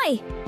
น่อย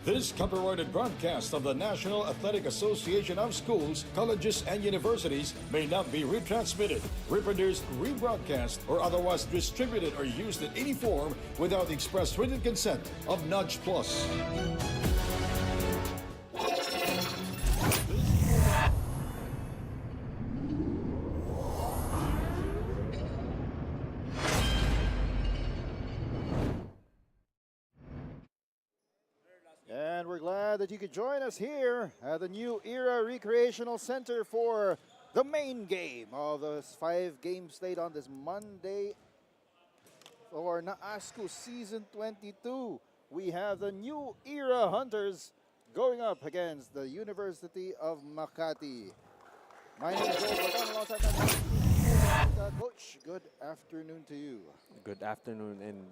This copyrighted broadcast of the National Athletic Association of Schools, Colleges, and Universities may not be retransmitted, reproduced, rebroadcast, or otherwise distributed or used in any form without the express written consent of Nudge Plus. And we're glad that you could join us here at the New Era Recreational Center for the main game of the 5-game slate on this Monday for NAASCU Season 22. We have the New Era Hunters going up against the University of Makati. My name is Joel Baton, alongside my coach. Good afternoon to you. Good afternoon, and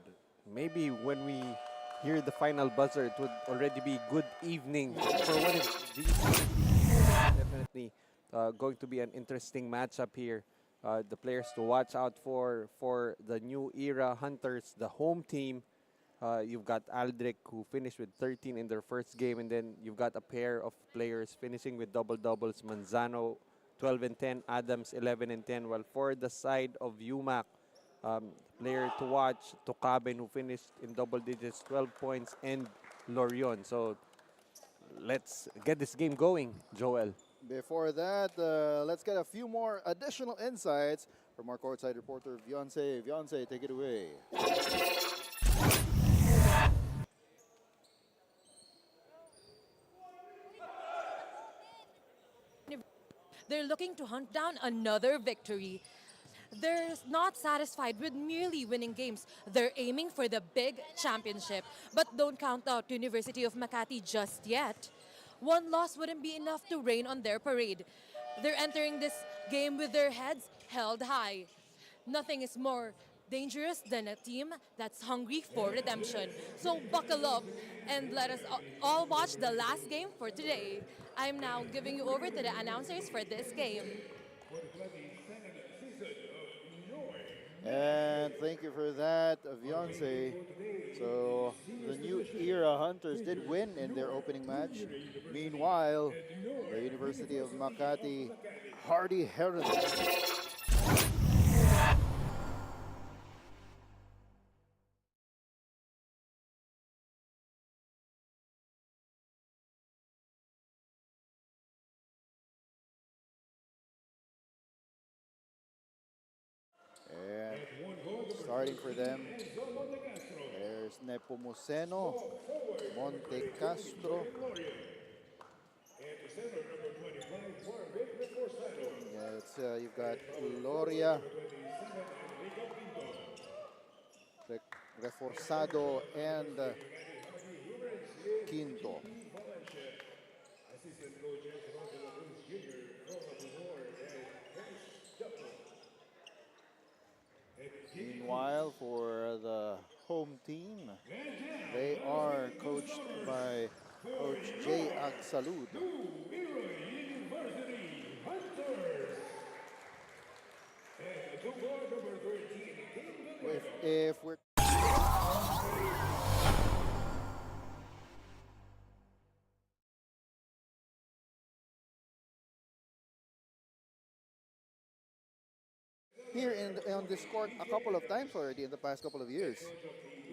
maybe when we hear the final buzzer, it would already be good evening for one of these. Definitely going to be an interesting matchup here. The players to watch out for the New Era Hunters, the home team. You've got Aldrich, who finished with 13 in their first game, and then you've got a pair of players finishing with double-doubles, Manzano 12 and 10, Adams 11 and 10. While for the side of UMAK, player to watch, 𝐍𝐸ᴅ, who finished in double digits, 12 points, and Lorion. So let's get this game going, Joel. Before that, let's get a few more additional insights from our courtside reporter, 𝐍ᴜᴅ. 𝐍ᴜᴅ, take it away. They're looking to hunt down another victory. They're not satisfied with merely winning games. They're aiming for the big championship. But don't count out University of Makati just yet. One loss wouldn't be enough to rain on their parade. They're entering this game with their heads held high. Nothing is more dangerous than a team that's hungry for redemption. So buckle up and let us all watch the last game for today. I'm now giving you over to the announcers for this game. And thank you for that, 𝐍ᴜᴅ. So the New Era Hunters did win in their opening match. Meanwhile, the University of Makati Hardy Herons and starting for them, there's Nepomuceno, Montecastro. Yeah, you've got Gloria, Reforzado, and Quinto. Meanwhile, for the home team, they are coached by Coach J. Agsalud. If we're here on this court a couple of times already in the past couple of years.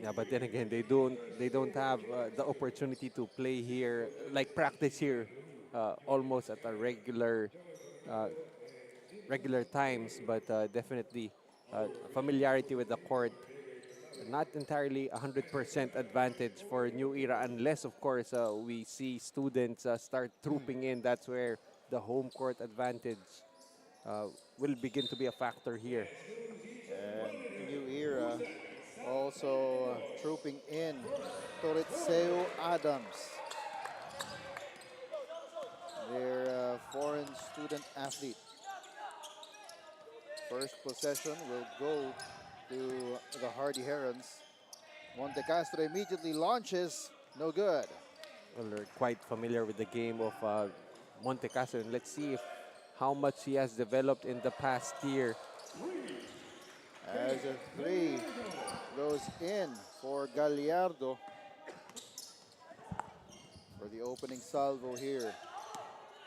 Yeah, but then again, they don't have the opportunity to play here, like practice here, almost at a regular times. But definitely familiarity with the court. Not entirely 100% advantage for New Era, unless of course we see students start trooping in. That's where the home court advantage will begin to be a factor here. And New Era also trooping in Toritseu Adams, their foreign student athlete. First possession will go to the Hardy Herons. Montecastro immediately launches, no good. Well, they're quite familiar with the game of Montecastro, and let's see how much he has developed in the past year. As a three goes in for Gallardo. for the opening salvo here.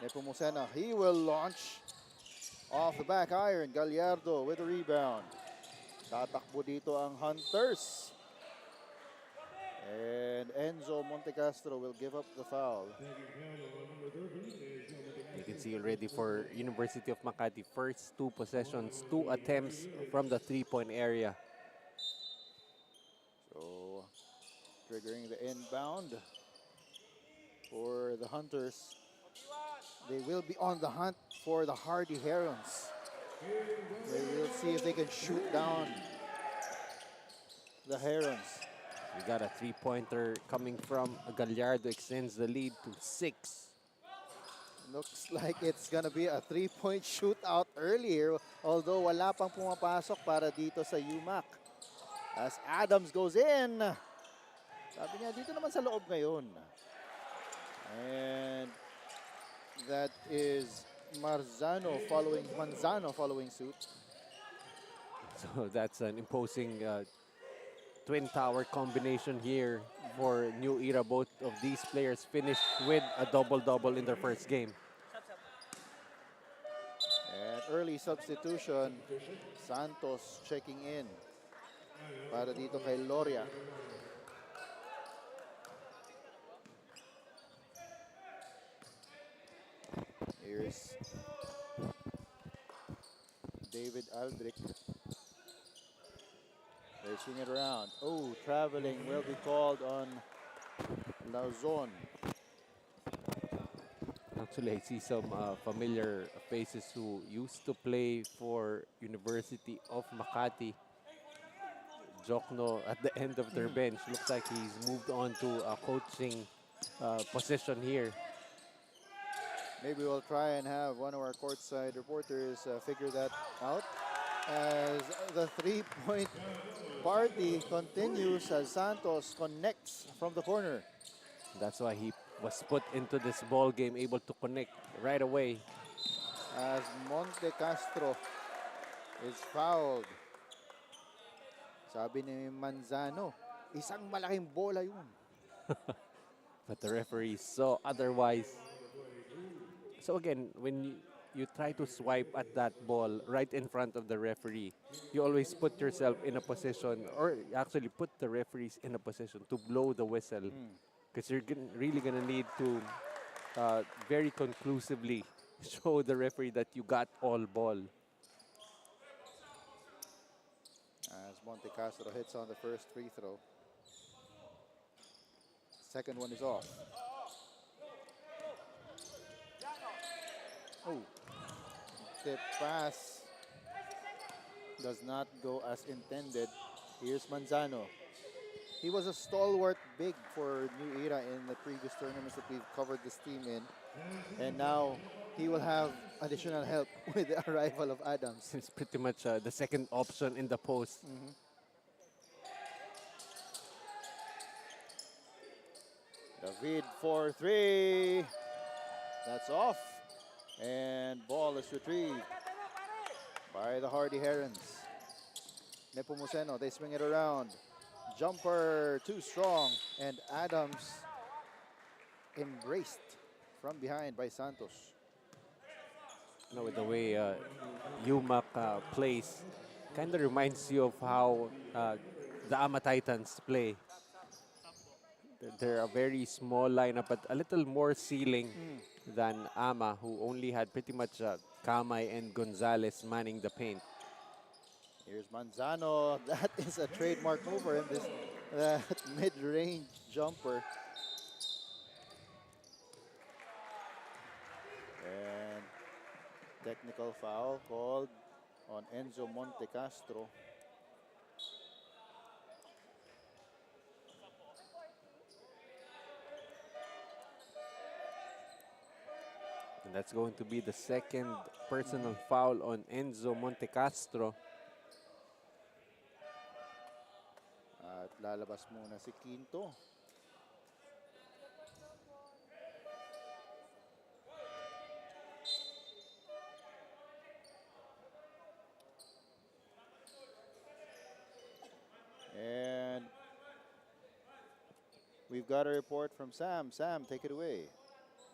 Nepomuceno, he will launch off the back iron. Gallardo with the rebound. Tatakbo dito ang Hunters. And Enzo Montecastro will give up the foul. You can see already for University of Makati, first 2 possessions, 2 attempts from the 3-point area. So, triggering the inbound for the Hunters. They will be on the hunt for the Hardy Herons. They will see if they can shoot down the Herons. We got a 3-pointer coming from Gallardo, extends the lead to 6. Looks like it's gonna be a 3-point shootout earlier, although wala pang pumapasok para dito sa UMAK. As Adams goes in. Sabi niya, dito naman sa loob ngayon. And that is Manzano following suit. So that's an imposing twin tower combination here for New Era. Both of these players finished with a double-double in their first game. And early substitution, Santos checking in para dito kay Loria. Here's David Aldrich. They swing it around. Oh, traveling will be called on Lauzon. Actually, I see some familiar faces who used to play for University of Makati. Jokno at the end of their bench. Looks like he's moved on to a coaching position here. Maybe we'll try and have one of our courtside reporters figure that out. As the 3-point party continues as Santos connects from the corner. That's why he was put into this ball game, able to connect right away. As Montecastro is fouled. Sabi ni Manzano, isang malaking bola yun. But the referee saw otherwise. So again, when you try to swipe at that ball right in front of the referee, you always put yourself in a position, or actually put the referees in a position to blow the whistle. Because you're really going to need to very conclusively show the referee that you got all ball. As Montecastro hits on the first free throw. Second one is off. Oh, the pass does not go as intended. Here's Manzano. He was a stalwart big for New Era in the previous tournaments that we've covered this team in. And now he will have additional help with the arrival of Adams. It's pretty much the second option in the post. David for 3. That's off. And ball is retrieved by the Hardy Herons. Nepomuceno, they swing it around. Jumper too strong, and Adams embraced from behind by Santos. You know, with the way UMAK plays, kind of reminds you of how the AMA Titans play. They're a very small lineup, but a little more ceiling than AMA, who only had pretty much Kamay and Gonzalez manning the paint. Here's Manzano. That is a trademark move for him, this mid-range jumper. And technical foul called on Enzo Montecastro. And that's going to be the second personal foul on Enzo Montecastro. At lalabas muna si Quinto. And We've got a report from Sam. Sam, take it away.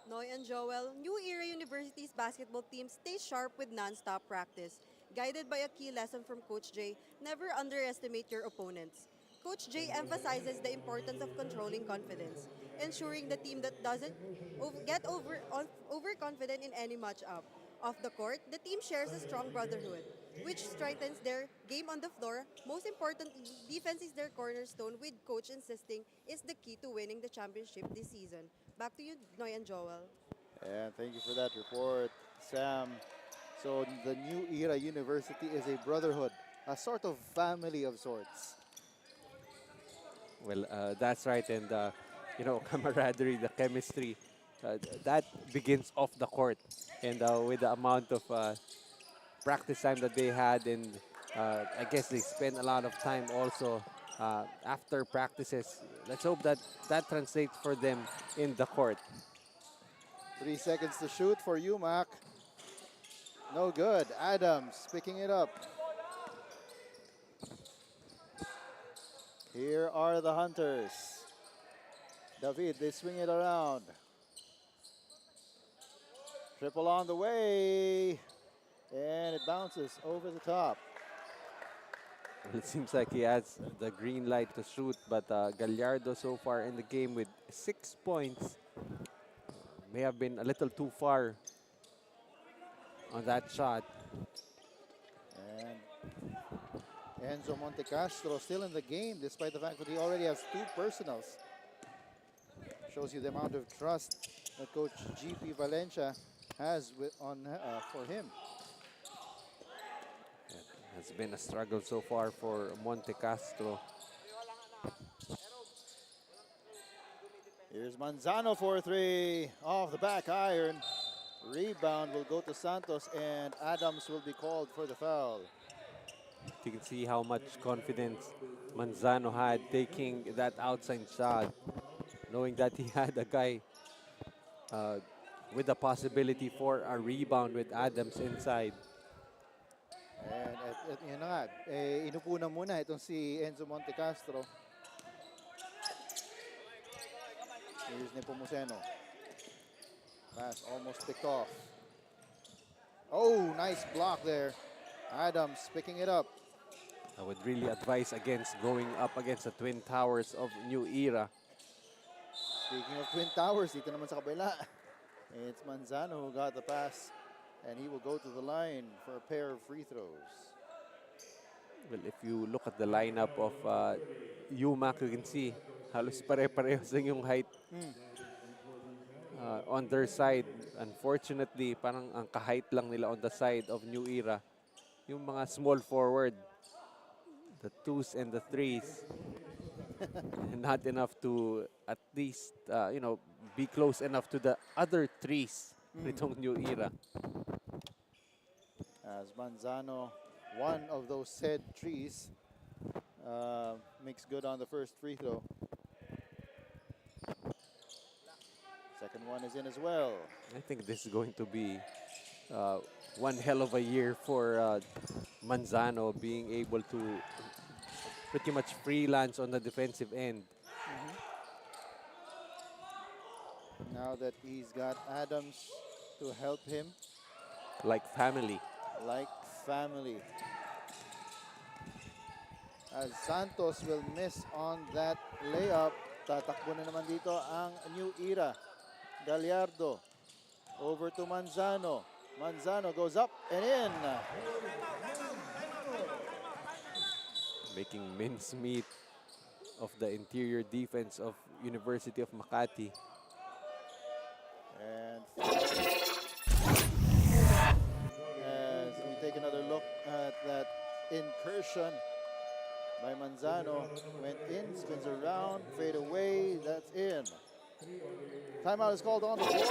Noy and Joel, New Era University's basketball team stays sharp with non-stop practice. Guided by a key lesson from Coach J, never underestimate your opponents. Coach J emphasizes the importance of controlling confidence, ensuring the team that doesn't get overconfident in any matchup. Off the court, the team shares a strong brotherhood, which strengthens their game on the floor. Most importantly, defense is their cornerstone, with coach insisting is the key to winning the championship this season. Back to you, Noy and Joel. And thank you for that report, Sam. So the New Era University is a brotherhood, a sort of family of sorts. Well, that's right. And, camaraderie, the chemistry, that begins off the court. And with the amount of practice time that they had, and I guess they spent a lot of time also after practices. Let's hope that that translates for them in the court. 3 seconds to shoot for UMAK. No good. Adams picking it up. Here are the Hunters. David, they swing it around. Triple on the way. And it bounces over the top. Well, it seems like he has the green light to shoot, but Gallardo so far in the game with 6 points may have been a little too far on that shot. And Enzo Montecastro still in the game despite the fact that he already has 2 personals. Shows you the amount of trust that Coach GP Valencia has for him. It has been a struggle so far for Montecastro. Here's Manzano for 3 off the back iron. Rebound will go to Santos, and Adams will be called for the foul. You can see how much confidence Manzano had taking that outside shot, knowing that he had a guy with the possibility for a rebound with Adams inside. And yun na nga, inupo na muna itong si Enzo Montecastro. Here's Nepomuceno. Pass almost picked off. Oh, nice block there. Adams picking it up. I would really advise against going up against the Twin Towers of New Era. Speaking of Twin Towers, dito naman sa kabila. It's Manzano who got the pass, and he will go to the line for a pair of free throws. Well, if you look at the lineup of UMAK, you can see halos pare-pareho sa yung height on their side. Unfortunately, parang ang kaheight lang nila on the side of New Era. Yung mga small forward, the 2s and the 3s, not enough to at least, be close enough to the other 3s nitong New Era. As Manzano, one of those said 3s, makes good on the first free throw. Second one is in as well. I think this is going to be one hell of a year for Manzano, being able to pretty much freelance on the defensive end. Now that he's got Adams to help him. Like family. Like family. As Santos will miss on that layup, tatakbo na naman dito ang New Era. Gallardo over to Manzano. Manzano goes up and in. Making mincemeat of the interior defense of University of Makati. And as we take another look at that incursion by Manzano, went in, spins around, fade away, that's in. Timeout is called on the board.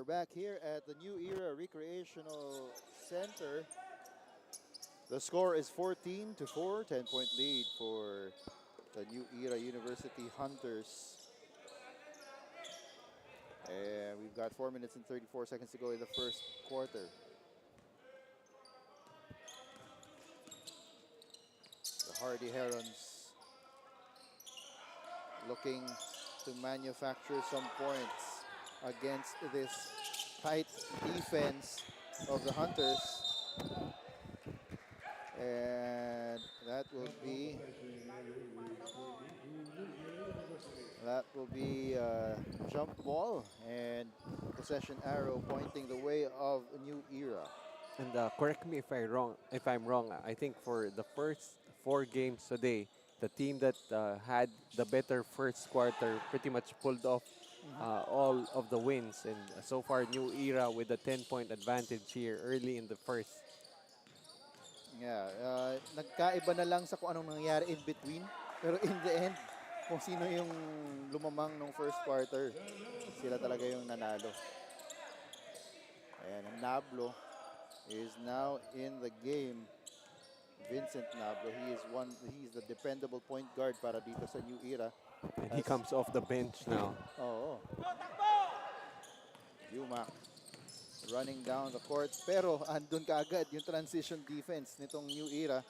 back here at the New Era Recreational Center. The score is 14-4, 10-point lead for the New Era University Hunters. And we've got 4 minutes and 34 seconds to go in the first quarter. The Hardy Herons looking to manufacture some points against this tight defense of the Hunters. And that will be a jump ball and possession arrow pointing the way of a New Era. And correct me if I'm wrong. I think for the first 4 games today, the team that had the better first quarter pretty much pulled off all of the wins. And so far, New Era with a 10-point advantage here early in the first. Yeah, nagkaiba na lang sa kung anong nangyari in between. Pero in the end, kung sino yung lumamang nung first quarter, sila talaga yung nanalo. And Nablo is now in the game. Vincent Nablo, he's the dependable point guard para dito sa New Era. And he comes off the bench now. Oo. UMAK running down the court. Pero andun kaagad yung transition defense nitong New Era.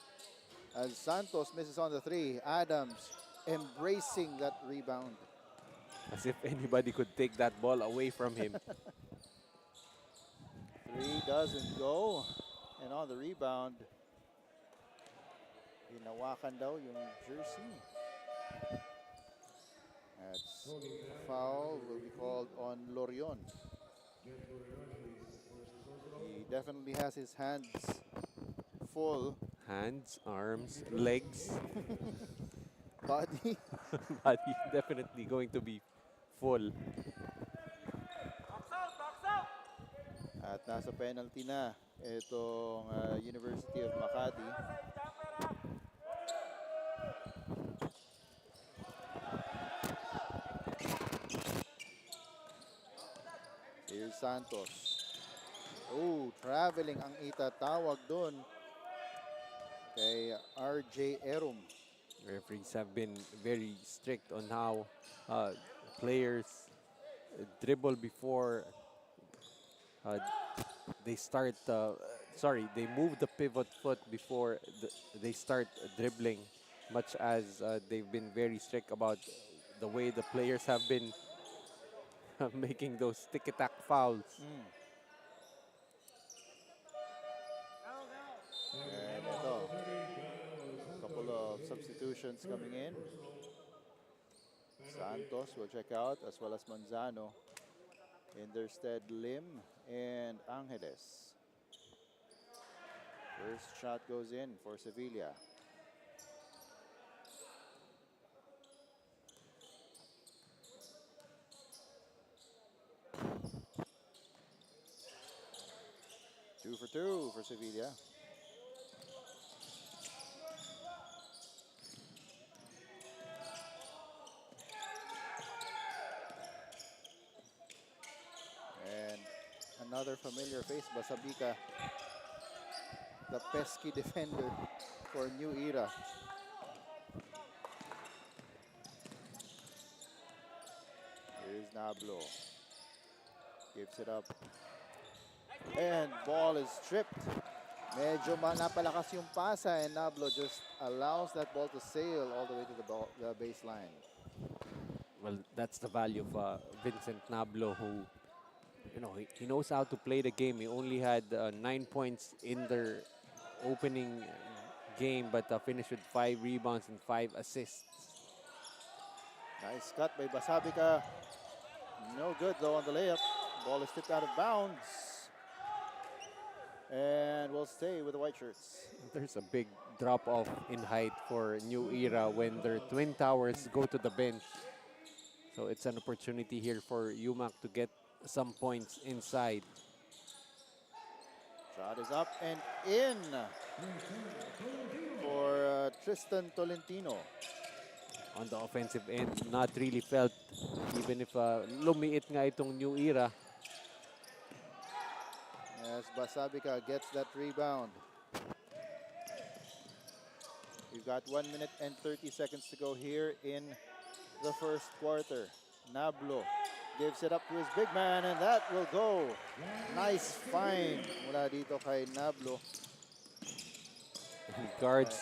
As Santos misses on the 3. Adams embracing that rebound. As if anybody could take that ball away from him. 3 doesn't go. And on the rebound, hinawakan daw yung jersey. That's foul will be called on Lorion. He definitely has his hands full. Hands, arms, legs. Body. Body definitely going to be full. At nasa penalty na itong University of Makati. Here's Santos. Oh, traveling ang itatawag doon kay RJ Erum. Referees have been very strict on how players dribble before they start. They move the pivot foot before they start dribbling. Much as they've been very strict about the way the players have been making those tick-tack fouls. And ito, a couple of substitutions coming in. Santos will check out, as well as Manzano. In their stead, Lim and Angeles. First shot goes in for Sevilla. Two for two for Sevilla. And another familiar face, Basabika, the pesky defender for New Era. Here's Nablo. Gives it up. And ball is stripped. Medyo napalakas yung pasa, and Nablo just allows that ball to sail all the way to the baseline. Well, that's the value of Vincent Nablo, who, he knows how to play the game. He only had 9 points in their opening game, but finished with 5 rebounds and 5 assists. Nice cut by Basabika. No good though on the layup. Ball is tipped out of bounds. And we'll stay with the white shirts. There's a big drop-off in height for New Era when their twin towers go to the bench. So it's an opportunity here for UMAK to get some points inside. Shot is up and in for Tristan Tolentino. On the offensive end, not really felt, even if lumiit nga itong New Era. as Basabica gets that rebound. We've got 1 minute and 30 seconds to go here in the first quarter. Nablo gives it up to his big man, and that will go. Nice find mula dito kay Nablo. Guards,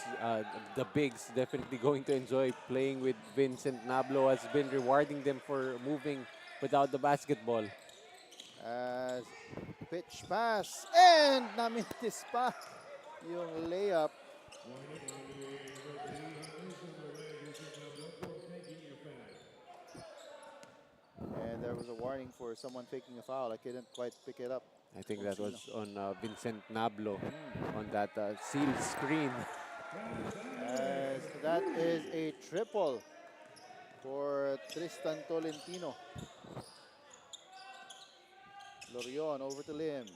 the bigs, definitely going to enjoy playing with Vincent. Nablo has been rewarding them for moving without the basketball. As pitch pass, and namitis pa yung layup. And there was a warning for someone faking a foul. I couldn't quite pick it up. I think that was on Vincent Nablo on that sealed screen. As that is a triple for Tristan Tolentino. Lorion over to Lim.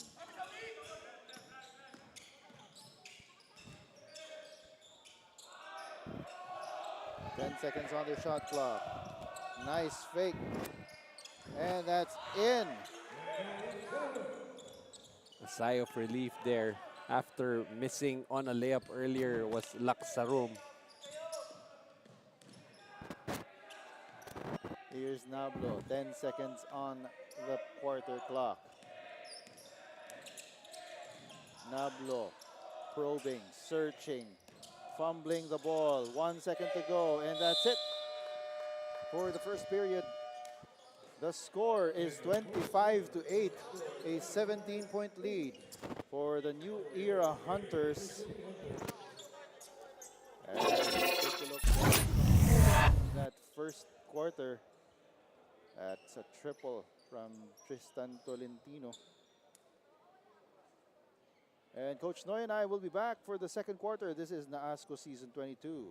Ten seconds on the shot clock. Nice fake. And that's in. A sigh of relief there after missing on a layup earlier was Laksarum. Here's Nablo. 10 seconds on the quarter clock. Nablo probing, searching, fumbling the ball. 1 second to go, and that's it for the first period. The score is 25-8, a 17-point lead for the New Era Hunters. And take a look at that first quarter. That's a triple from Tristan Tolentino. And Coach Noy and I will be back for the second quarter. This is NAASCU Season 22.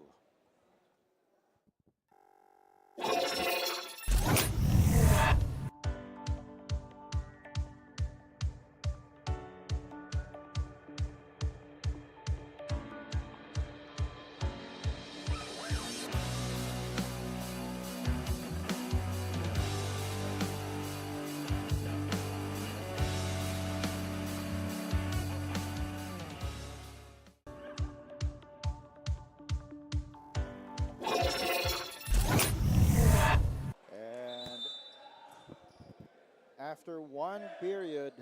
After one period,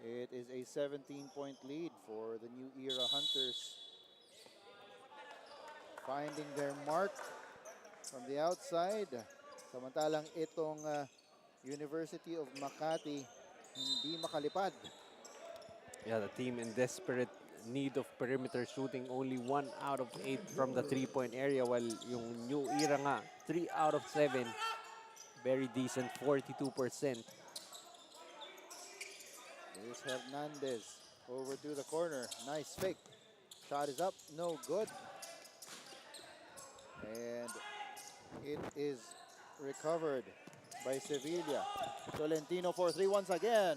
it is a 17-point lead for the New Era Hunters. Finding their mark from the outside. Samantalang itong University of Makati hindi makalipad. Yeah, the team in desperate need of perimeter shooting, only 1 out of 8 from the three-point area, while yung New Era nga, 3 out of 7. Very decent, 42%. Here's Hernandez over to the corner. Nice fake. Shot is up, no good. And it is recovered by Sevilla. Tolentino for 3 once again.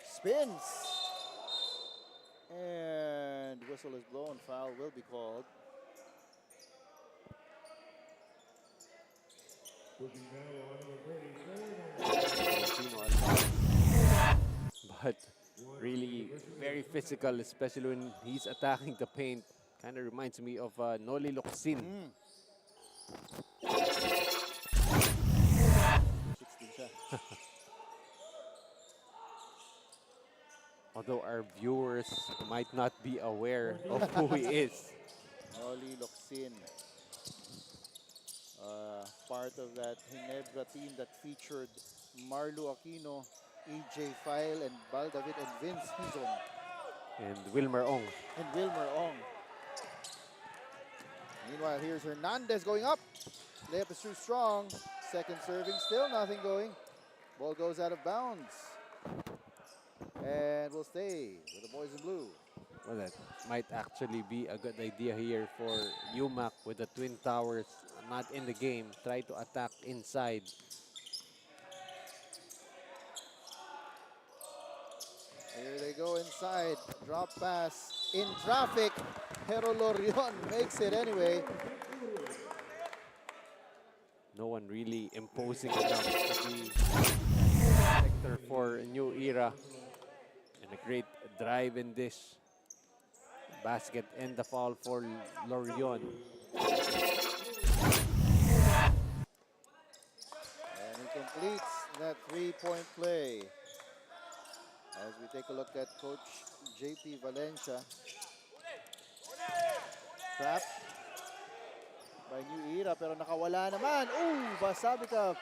Spins. And whistle is blown. Foul will be called. But really very physical, especially when he's attacking the paint. Kind of reminds me of Noli Locsin. 16 siya. Although our viewers might not be aware of who he is. Noli Locsin. Part of that Ginebra team that featured Marlo Aquino, EJ File, and Bal David, and Vince Hizon. And Wilmer Ong. Meanwhile, here's Hernandez going up. Layup is too strong. Second serving, still nothing going. Ball goes out of bounds. And we'll stay with the boys in blue. Well, that might actually be a good idea here for UMAK with the Twin Towers not in the game. Try to attack inside. Here they go inside. Drop pass in traffic. Pero Lorion makes it anyway. No one really imposing enough to be sector for New Era. And a great drive in this basket and the foul for Lorion. And he completes that three-point play. As we take a look at Coach JP Valencia. Trap by New Era, pero nakawala naman. Ooh, Basabita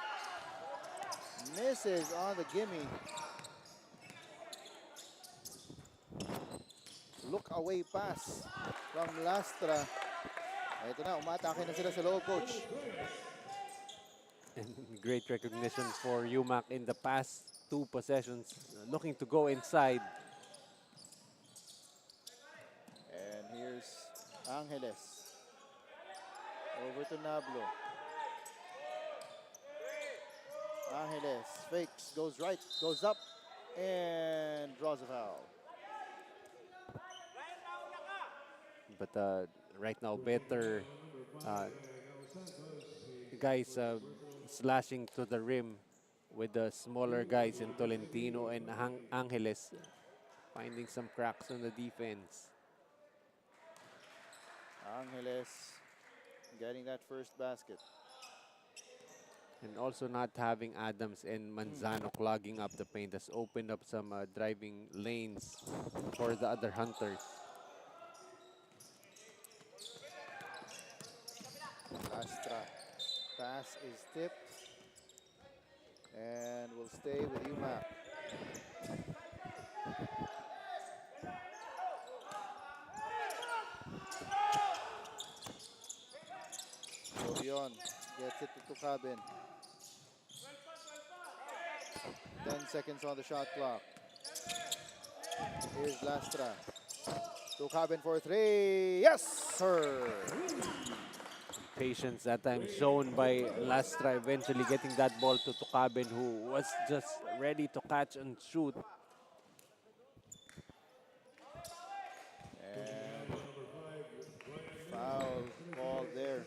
misses on the gimme. Look away pass from Lastra. Ito na, umatake na sila sa loob, Coach. And great recognition for UMAK in the past 2 possessions, looking to go inside. And here's Angeles. Over to Nablo. Angeles fakes, goes right, goes up, and draws a foul. But right now, better guys slashing to the rim with the smaller guys in Tolentino and Angeles, finding some cracks on the defense. Angeles getting that first basket. And also not having Adams and Manzano clogging up the paint has opened up some driving lanes for the other Hunters. Lastra pass is tipped and will stay with UMAK. Lorion gets it to Tukabin. 10 seconds on the shot clock. Here's Lastra. Tukabin for 3. Yes, sir. Patience that time shown by Lastra, eventually getting that ball to Tukabin, who was just ready to catch and shoot. And foul called there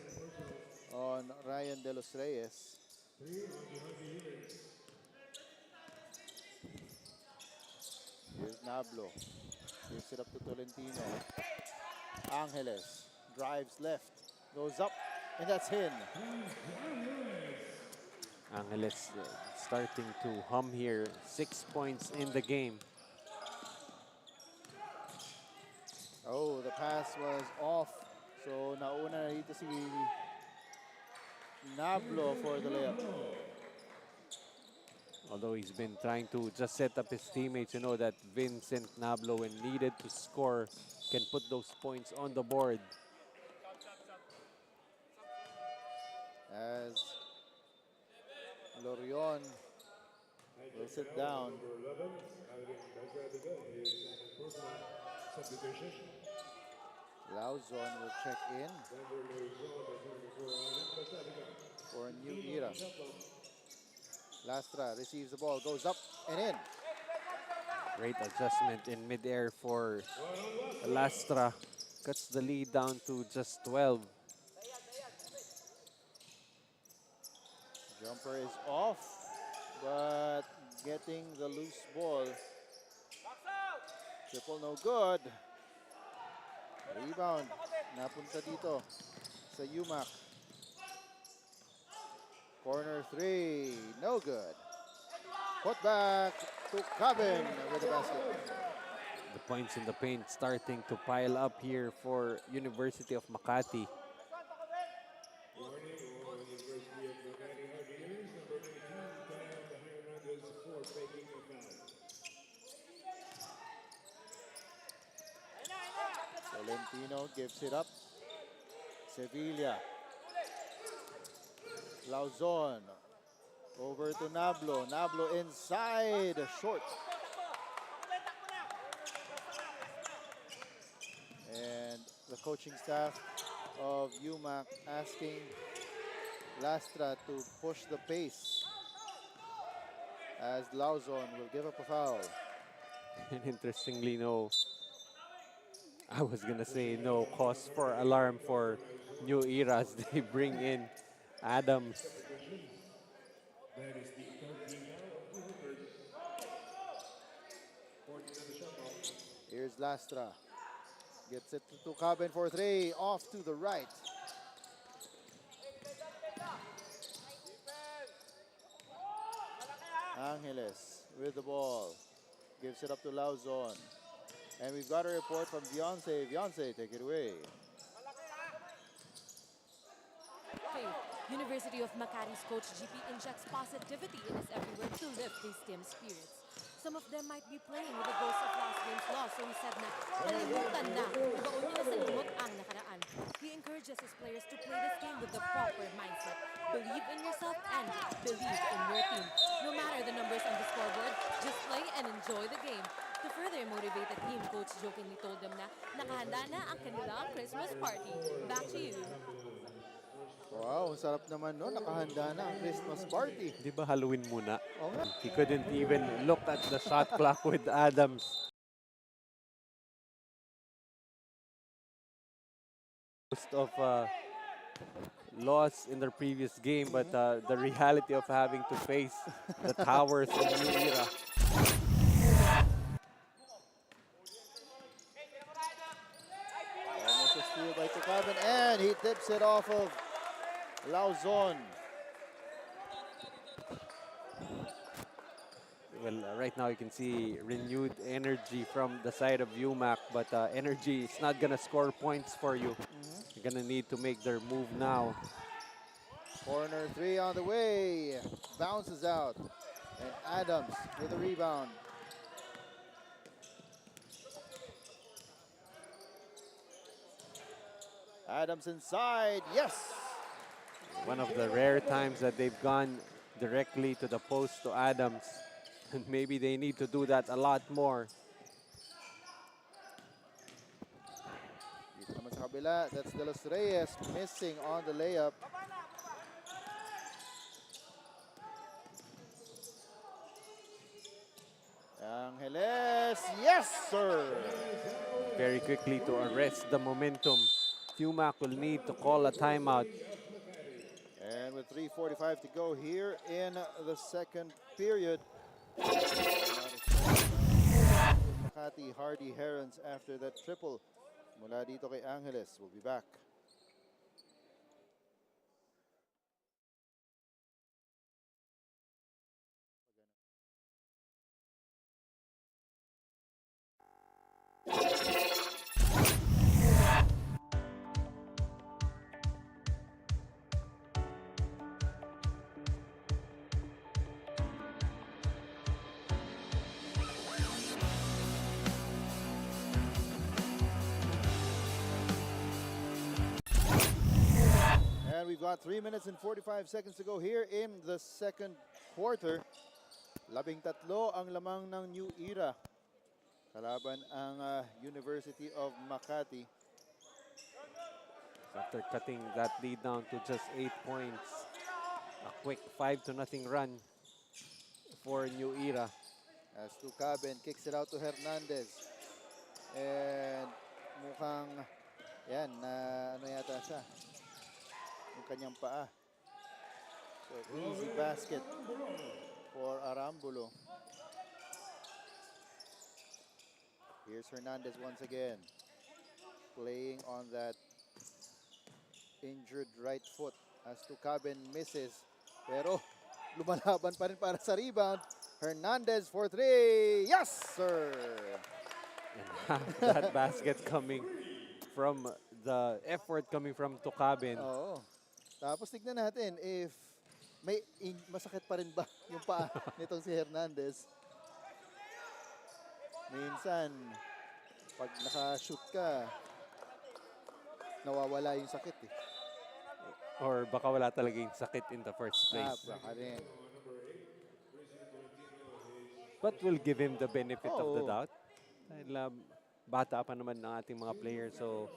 on Ryan De Los Reyes. Here's Nablo. Gives it up to Tolentino. Angeles drives left, goes up, and that's in. Angeles starting to hum here. 6 points in the game. Oh, the pass was off. So nauna na dito si Nablo for the layup. Although he's been trying to just set up his teammates, you know that Vincent Nablo, when needed to score, can put those points on the board. As Lorion will sit down. Lauzon will check in for a New Era. Lastra receives the ball, goes up and in. Great adjustment in midair for Lastra. Cuts the lead down to just 12. Jumper is off, but getting the loose ball. Triple no good. Rebound. Napunta dito sa UMAK. Corner 3, no good. Put back to Cabin with the basket. The points in the paint starting to pile up here for University of Makati. Tolentino gives it up. Sevilla. Lauzon. Over to Nablo. Nablo inside. Short. And the coaching staff of UMAK asking Lastra to push the pace as Lauzon will give up a foul. And interestingly, I was gonna say no cause for alarm for New Era as they bring in Adams. Here's Lastra. Gets it to 𝐶𝐀𝐀𝐒𝐒 for 3. Off to the right. Angeles with the ball. Gives it up to Lauzon. And we've got a report from 𝐍ᴜᴅ. 𝐍ᴜᴅ, take it away. Okay. University of Makati's coach GP injects positivity in his everywhere to lift his team's spirits. Some of them might be playing with the ghost of last game's loss, so he said na kalimutan na, ibaon nila sa limot ang nakaraan. He encourages his players to play this game with the proper mindset. Believe in yourself and believe in your team. No matter the numbers on the scoreboard, just play and enjoy the game. To further motivate the team, Coach jokingly told them na nakahanda na ang kanilang Christmas party. Back to you. Wow, sarap naman no. Nakahanda na ang Christmas party. Di ba Halloween muna? Oo nga. He couldn't even look at the shot clock with Adams. Most of loss in their previous game, but the reality of having to face the towers of New Era. Almost a steal by 𝐶𝐀𝐀𝐒𝐒, and he tips it off of Lauzon. Well, right now you can see renewed energy from the side of UMAK, but energy is not going to score points for you. You're going to need to make their move now. Corner 3 on the way. Bounces out. And Adams with a rebound. Adams inside. Yes! One of the rare times that they've gone directly to the post to Adams. And maybe they need to do that a lot more. Dito naman sa kabila, that's De Los Reyes missing on the layup. Angeles, yes sir! Very quickly to arrest the momentum. UMAK will need to call a timeout. And with 3:45 to go here in the second period. Makati Hardy Herons after that triple mula dito kay Angeles. We'll be back. And we've got 3 minutes and 45 seconds to go here in the second quarter. 13 ang lamang ng New Era. Kalaban ang University of Makati. After cutting that lead down to just 8 points, a quick 5-0 run for New Era. As 𝐶𝐀𝐀𝐒𝐒 kicks it out to Hernandez. And mukhang, yan, ano yata siya? Yung kanyang paa. So, easy basket for Arambulo. Here's Hernandez once again. Playing on that injured right foot as 𝐶𝐀𝐀𝐒𝐒 misses. Pero lumalaban pa rin para sa rebound. Hernandez for 3. Yes, sir! And that basket coming from the effort coming from 𝐶𝐀𝐀𝐒𝐒. Oo. Tapos tignan natin if may masakit pa rin ba yung paa nitong si Hernandez. Minsan, pag naka-shoot ka, nawawala yung sakit eh. Or baka wala talaga yung sakit in the first place. Baka rin. But we'll give him the benefit of the Oo. doubt. Dahil bata pa naman ng ating mga players. So,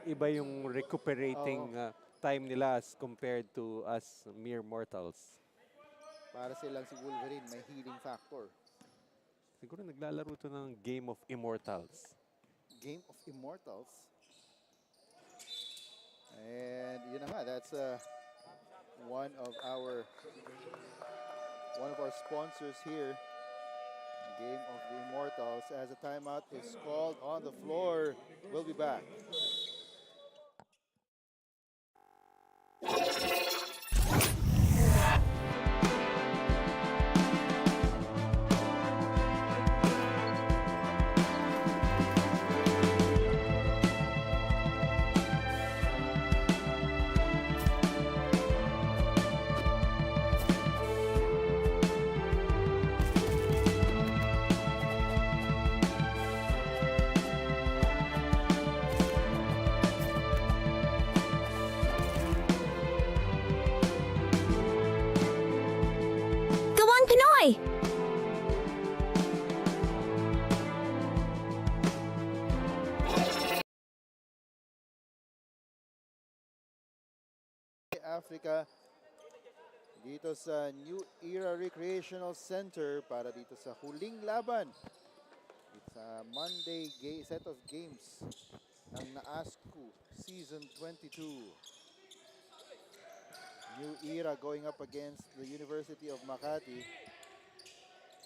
iba yung recuperating time nila as compared to us mere mortals. Para silang si Wolverine, may healing factor. Siguro naglalaro to ng Game of Immortals. Game of Immortals. And yun na nga, that's one of our sponsors here. game of the Immortals as a timeout is called on the floor. We'll be back. Gawang Pinoy! Africa dito sa New Era Recreational Center para dito sa huling laban. It's a Monday set of games ng NAASCU Season 22. New Era going up against the University of Makati.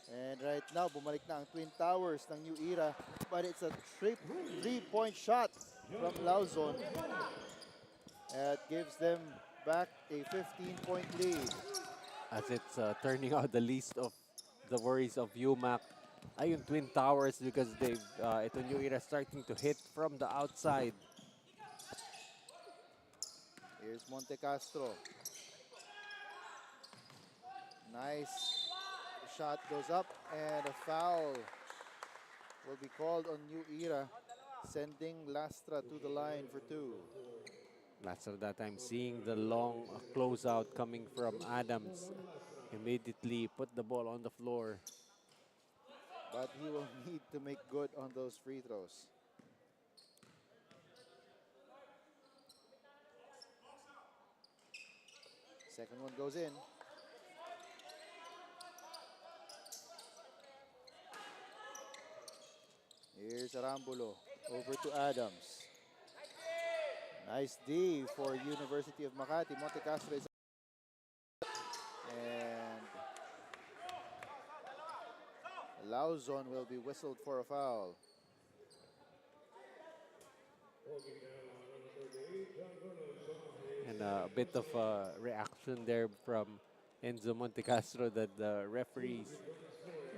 And right now, bumalik na ang Twin Towers ng New Era. But it's a three-point shot from Lauzon. That gives them back a 15-point lead. As it's turning out the least of the worries of UMAK ay yung Twin Towers because they've ito New Era starting to hit from the outside. Here's Monte Castro. Nice shot goes up and a foul will be called on New Era, sending Lastra to the line for two. Lastra that time seeing the long closeout coming from Adams, immediately put the ball on the floor. But he will need to make good on those free throws. Second one goes in. Here's Arambulo over to Adams. Nice D for University of Makati. Monte Castro is and Lauzon will be whistled for a foul. And a bit of a reaction there from Enzo Montecastro that the referees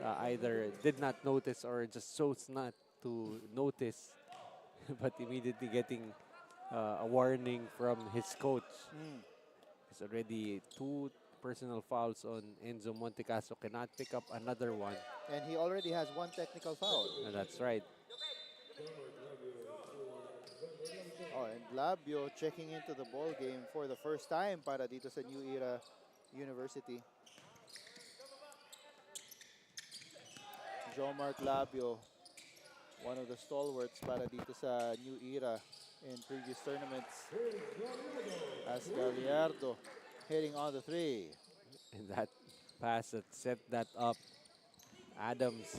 either did not notice or just chose not to notice, but immediately getting a warning from his coach. There's already 2 personal fouls on Enzo Montecastro, cannot pick up another one. And he already has 1 technical foul. And that's right. Oh, and Labio checking into the ball game for the first time para dito sa New Era University. Jean-Marc Labio, one of the stalwarts para dito sa New Era in previous tournaments. As Gallardo hitting on the 3. And that pass that set that up. Adams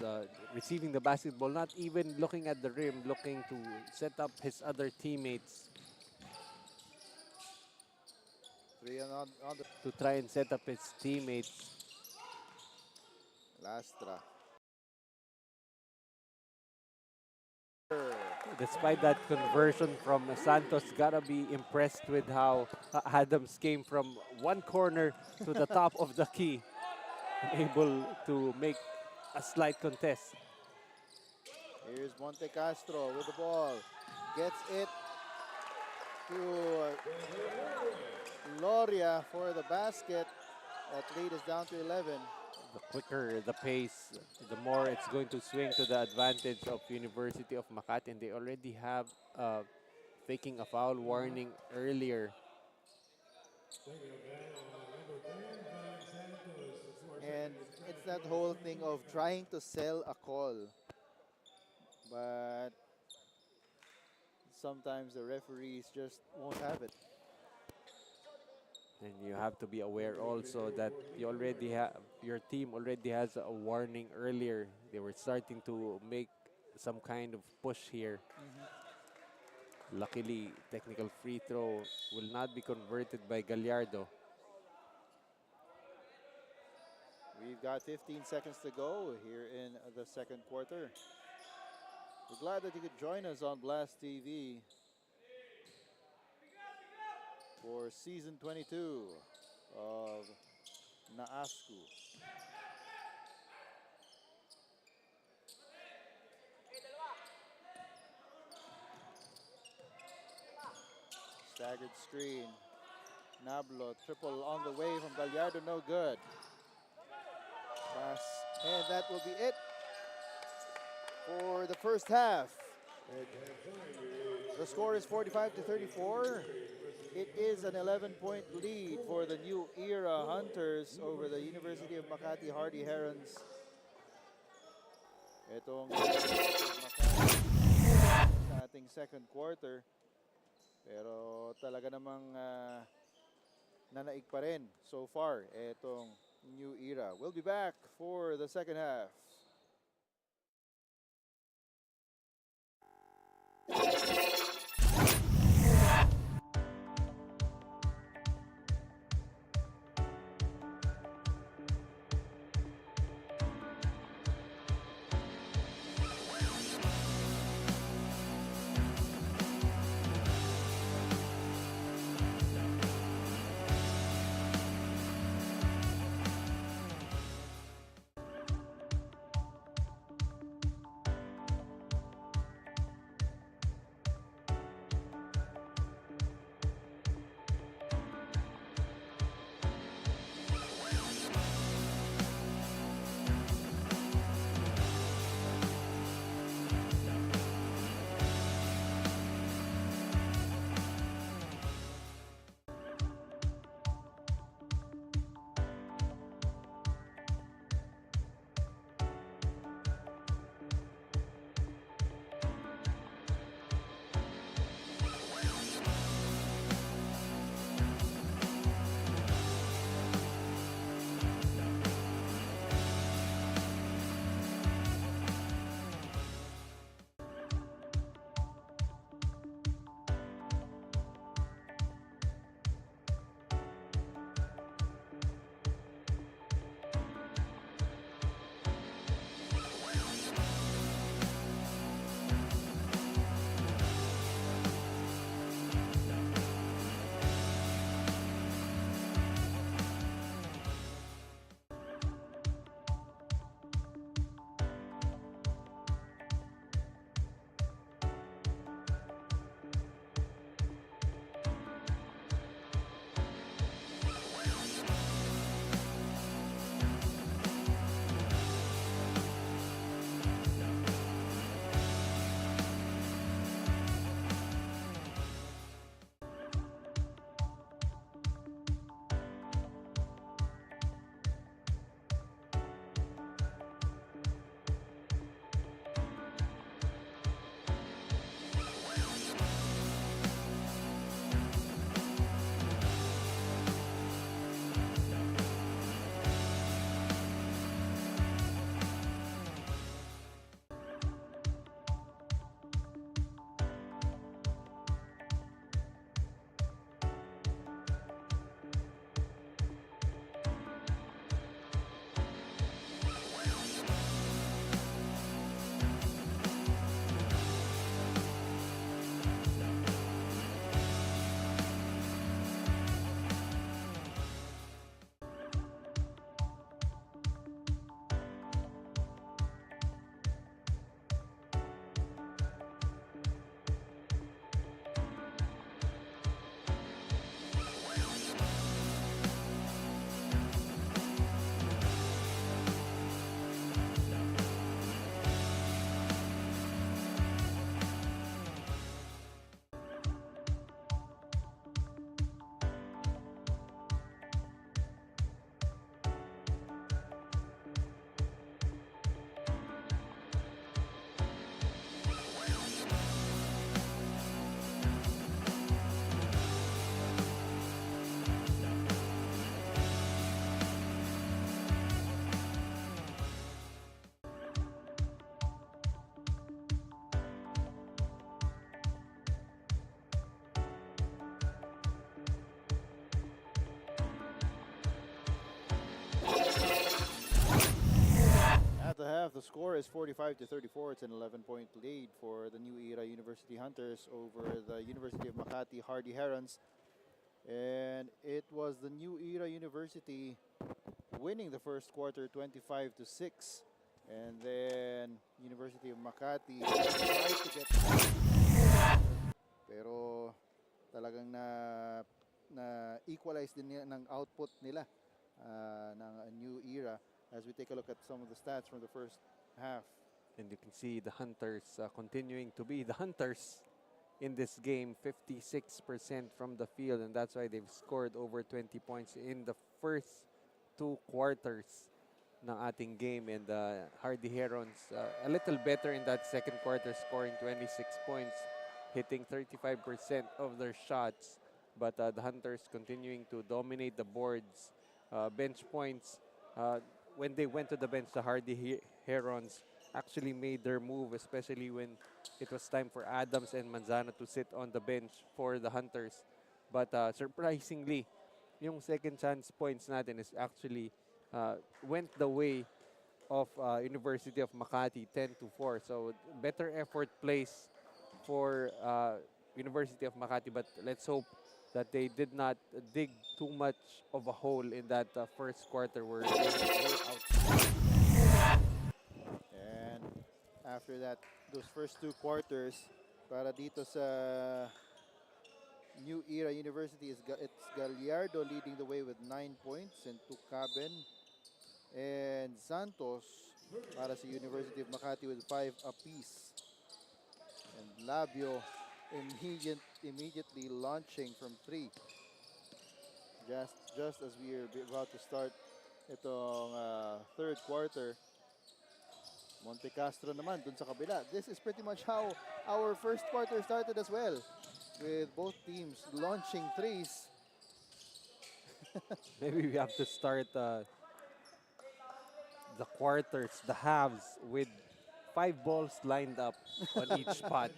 receiving the basketball, not even looking at the rim, looking to set up his other teammates. 3 on the To try and set up his teammates. Lastra. Despite that conversion from Santos, gotta be impressed with how Adams came from one corner to the top of the key, able to make a slight contest. Here's Monte Castro with the ball. Gets it to Loria for the basket. That lead is down to 11. The quicker the pace, the more it's going to swing to the advantage of University of Makati. And they already have faking a foul warning earlier. And it's that whole thing of trying to sell a call. But sometimes the referees just won't have it. And you have to be aware also that you already have, your team already has a warning earlier. They were starting to make some kind of push here. Luckily, technical free throw will not be converted by Gallardo. We've got 15 seconds to go here in the second quarter. We're glad that you could join us on Blast TV for season 22 of NAASCU. Staggered screen. Nablo, triple on the way from Gallardo, no good. Pass, and that will be it for the first half. The score is 45-34. It is an 11-point lead for the New Era Hunters over the University of Makati Hardy Herons. Itong sa ating second quarter. Pero talaga namang nanaig pa rin so far itong New Era. We'll be back for the second half. the half, the score is 45-34. It's an 11-point lead for the New Era University Hunters over the University of Makati Hardy Herons. And it was the New Era University winning the first quarter 25-6. And then University of Makati tried to get pero talagang na equalize din ng output nila ng New Era as we take a look at some of the stats from the first half. And you can see the Hunters continuing to be the Hunters in this game, 56% from the field, and that's why they've scored over 20 points in the first 2 quarters ng ating game. And Hardy Herons a little better in that second quarter, scoring 26 points, hitting 35% of their shots. But the Hunters continuing to dominate the boards. Bench points, when they went to the bench, the Hardy Herons actually made their move, especially when it was time for Adams and Manzano to sit on the bench for the Hunters. But surprisingly, yung second chance points natin is actually went the way of University of Makati, 10-4. So better effort plays for University of Makati, but let's hope that they did not dig too much of a hole in that first quarter where they were out. And after that, those first 2 quarters, para dito sa New Era University, it's Gallardo leading the way with 9 points, and Tucaben and Santos para sa University of Makati with 5 apiece. And Labio immediately launching from 3. Just as we are about to start itong third quarter. Monte Castro naman dun sa kabila. This is pretty much how our first quarter started as well, with both teams launching threes. Maybe we have to start the quarters, the halves, with 5 balls lined up on each spot.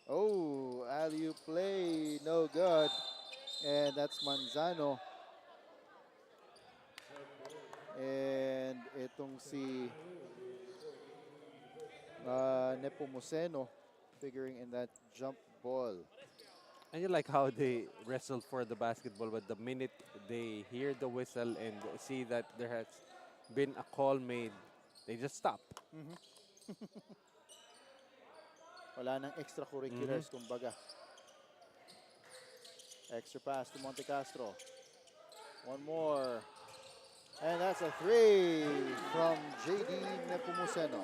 Oh, alley-oop play, no good. And that's Manzano. And itong si Nepomuceno figuring in that jump ball. And you like how they wrestled for the basketball, but the minute they hear the whistle and see that there has been a call made, they just stop. Wala nang extracurriculars, kumbaga. Extra pass to Monte Castro. One more. And that's a 3 from JD Nepomuceno.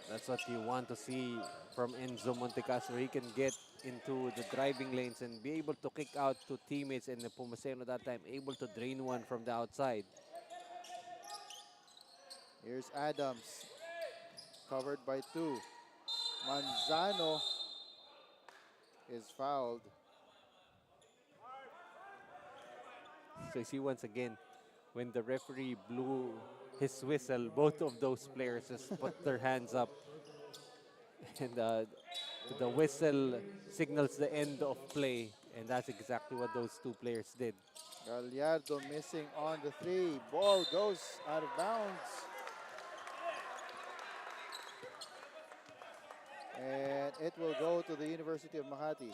That's what you want to see from Enzo Montecastro. He can get into the driving lanes and be able to kick out to teammates, and Nepomuceno that time able to drain one from the outside. Here's Adams, covered by 2. Manzano is fouled. So you see once again, when the referee blew his whistle, both of those players just put their hands up. And the whistle signals the end of play. And that's exactly what those 2 players did. Gallardo missing on the 3. Ball goes out of bounds. And it will go to the University of Makati.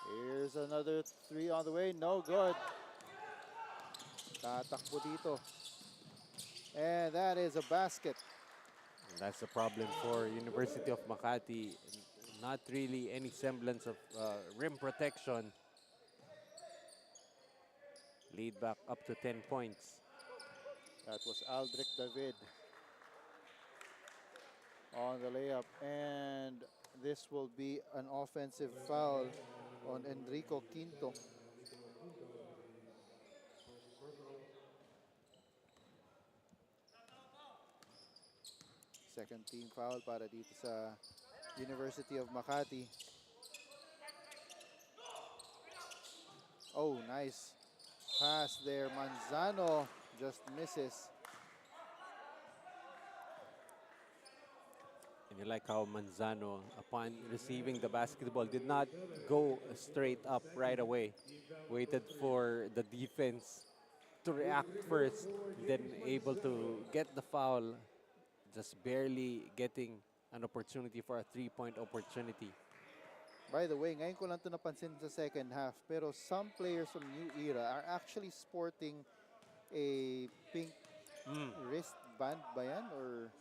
Here's another 3 on the way. No good. Tatakbo dito. And that is a basket. And that's the problem for University of Makati. Not really any semblance of rim protection. Lead back up to 10 points. That was Aldrich David on the layup. And this will be an offensive foul on Enrico Quinto. Second team foul para dito sa University of Makati. Oh, nice pass there. Manzano just misses. And you like how Manzano, upon receiving the basketball, did not go straight up right away. Waited for the defense to react first, then able to get the foul, just barely getting an opportunity for a three-point opportunity. By the way, ngayon ko lang ito napansin sa second half, pero some players from New Era are actually sporting a pink wristband ba yan? Or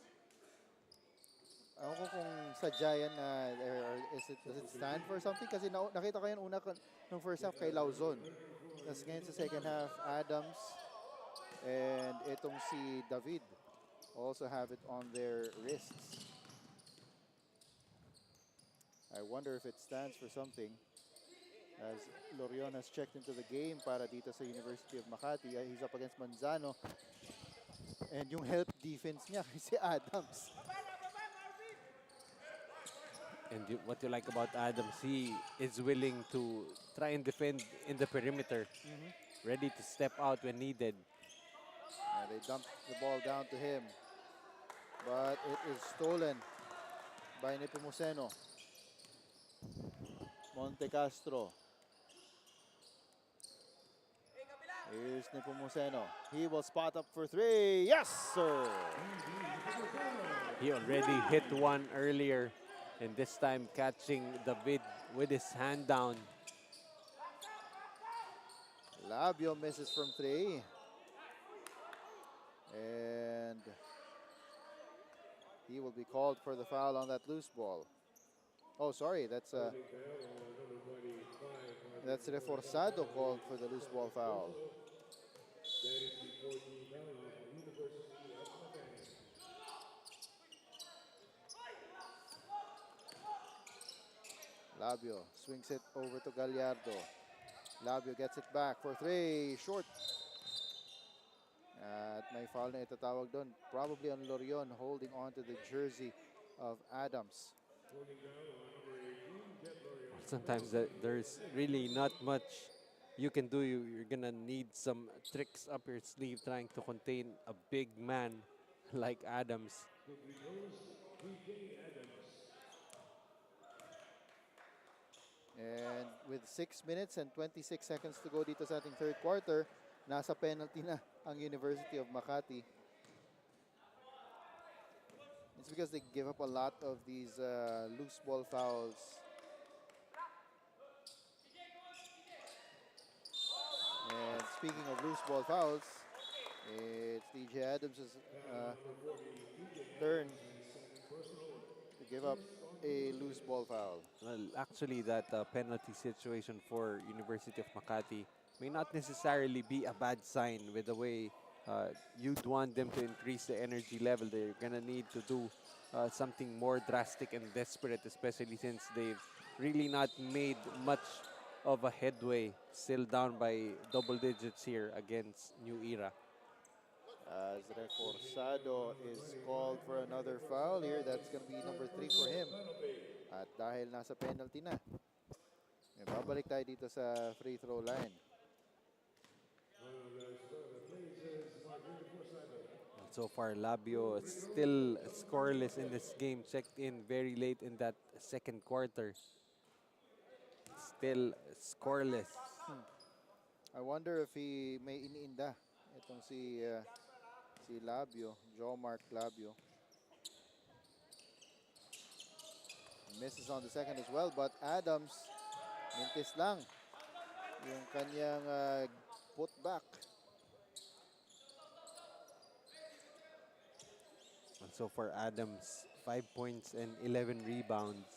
ako ko kung sadya yan na, or does it stand for something? Kasi nakita ko yan una ng first half kay Lauzon. Tapos ngayon sa second half, Adams and itong si David also have it on their wrists. I wonder if it stands for something. As Lorion has checked into the game para dito sa University of Makati. He's up against Manzano. And yung help defense niya si Adams. And what you like about Adams, he is willing to try and defend in the perimeter, ready to step out when needed. And they dump the ball down to him. But it is stolen by Nepomuceno. Monte Castro. Here's Nepomuceno. He will spot up for three. Yes, sir. He already hit one earlier, and this time catching David with his hand down. Labio misses from three. And he will be called for the foul on that loose ball. Oh, sorry, that's Reforzado called for the loose ball foul. Labio swings it over to Gallardo. Labio gets it back for three, short. At may foul na itatawag doon. Probably on Lorion holding on to the jersey of Adams. Sometimes there's really not much you can do. You're gonna need some tricks up your sleeve trying to contain a big man like Adams. And with 6 minutes and 26 seconds to go dito sa ating third quarter, nasa penalty na ang University of Makati. It's because they give up a lot of these loose ball fouls. And speaking of loose ball fouls, it's DJ Adams' turn to give up a loose ball foul. Well, actually, that penalty situation for University of Makati may not necessarily be a bad sign with the way you'd want them to increase the energy level. They're gonna need to do something more drastic and desperate, especially since they've really not made much of a headway, still down by double digits here against New Era. As Reforzado is called for another foul here, that's going to be number 3 for him. At dahil nasa penalty na, babalik tayo dito sa free throw line. So far, Labio still scoreless in this game. Checked in very late in that second quarter. Still scoreless. I wonder if he may iniinda itong si Labio, Jomark Labio. Misses on the second as well, but Adams, mintis lang yung kanyang putback. And so far, Adams, 5 points and 11 rebounds.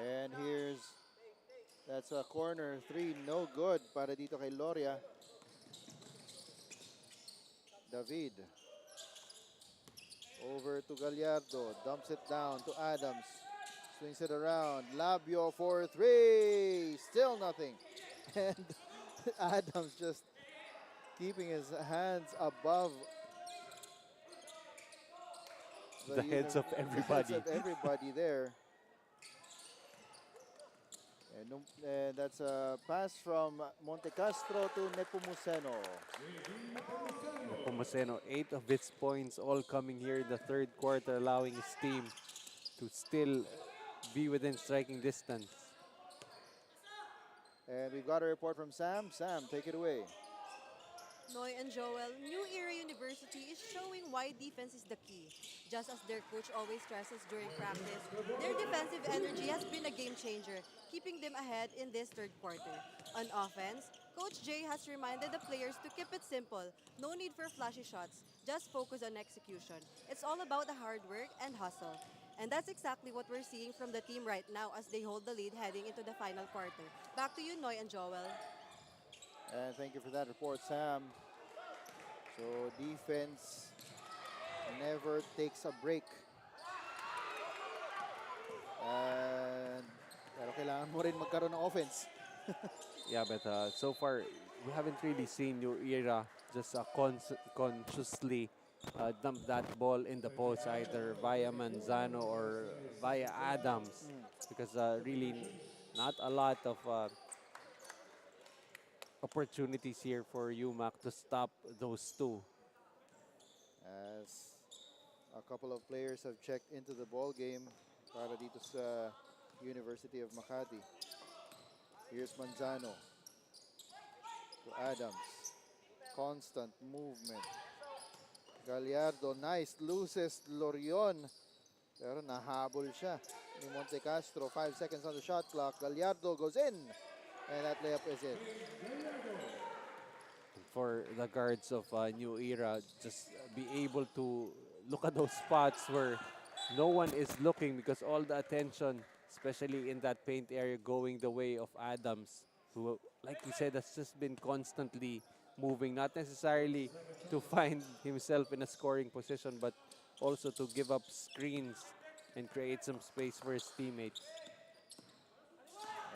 And that's a corner 3, no good para dito kay Loria. David. Over to Gallardo, dumps it down to Adams. Swings it around, Labio for 3, still nothing. And Adams just keeping his hands above The heads of everybody. The heads of everybody there. And And that's a pass from Monte Castro to Nepomuceno. 𝐍𝐿, 8 of its points all coming here in the third quarter, allowing his team to still be within striking distance. And we've got a report from Sam. Sam, take it away. Noy and Joel, New Era University is showing why defense is the key. Just as their coach always stresses during practice, their defensive energy has been a game changer, keeping them ahead in this third quarter. On offense, Coach J has reminded the players to keep it simple. No need for flashy shots, just focus on execution. It's all about the hard work and hustle. And that's exactly what we're seeing from the team right now as they hold the lead heading into the final quarter. Back to you, Noy and Joel. And thank you for that report, Sam. So defense never takes a break. And pero kailangan mo rin magkaroon ng offense. Yeah, but so far, we haven't really seen New Era just consciously dump that ball in the post, either via Manzano or via Adams, because really not a lot of opportunities here for UMAK to stop those two. As a couple of players have checked into the ball game para dito sa University of Makati. Here's Manzano to Adams. Constant movement. Gallardo, nice, loses Lorion. Pero nahabol siya ni Monte Castro. 5 seconds on the shot clock. Gallardo goes in. And that layup is in. For the guards of New Era, just be able to look at those spots where no one is looking, because all the attention, especially in that paint area, going the way of Adams, who, like you said, has just been constantly moving, not necessarily to find himself in a scoring position, but also to give up screens and create some space for his teammates.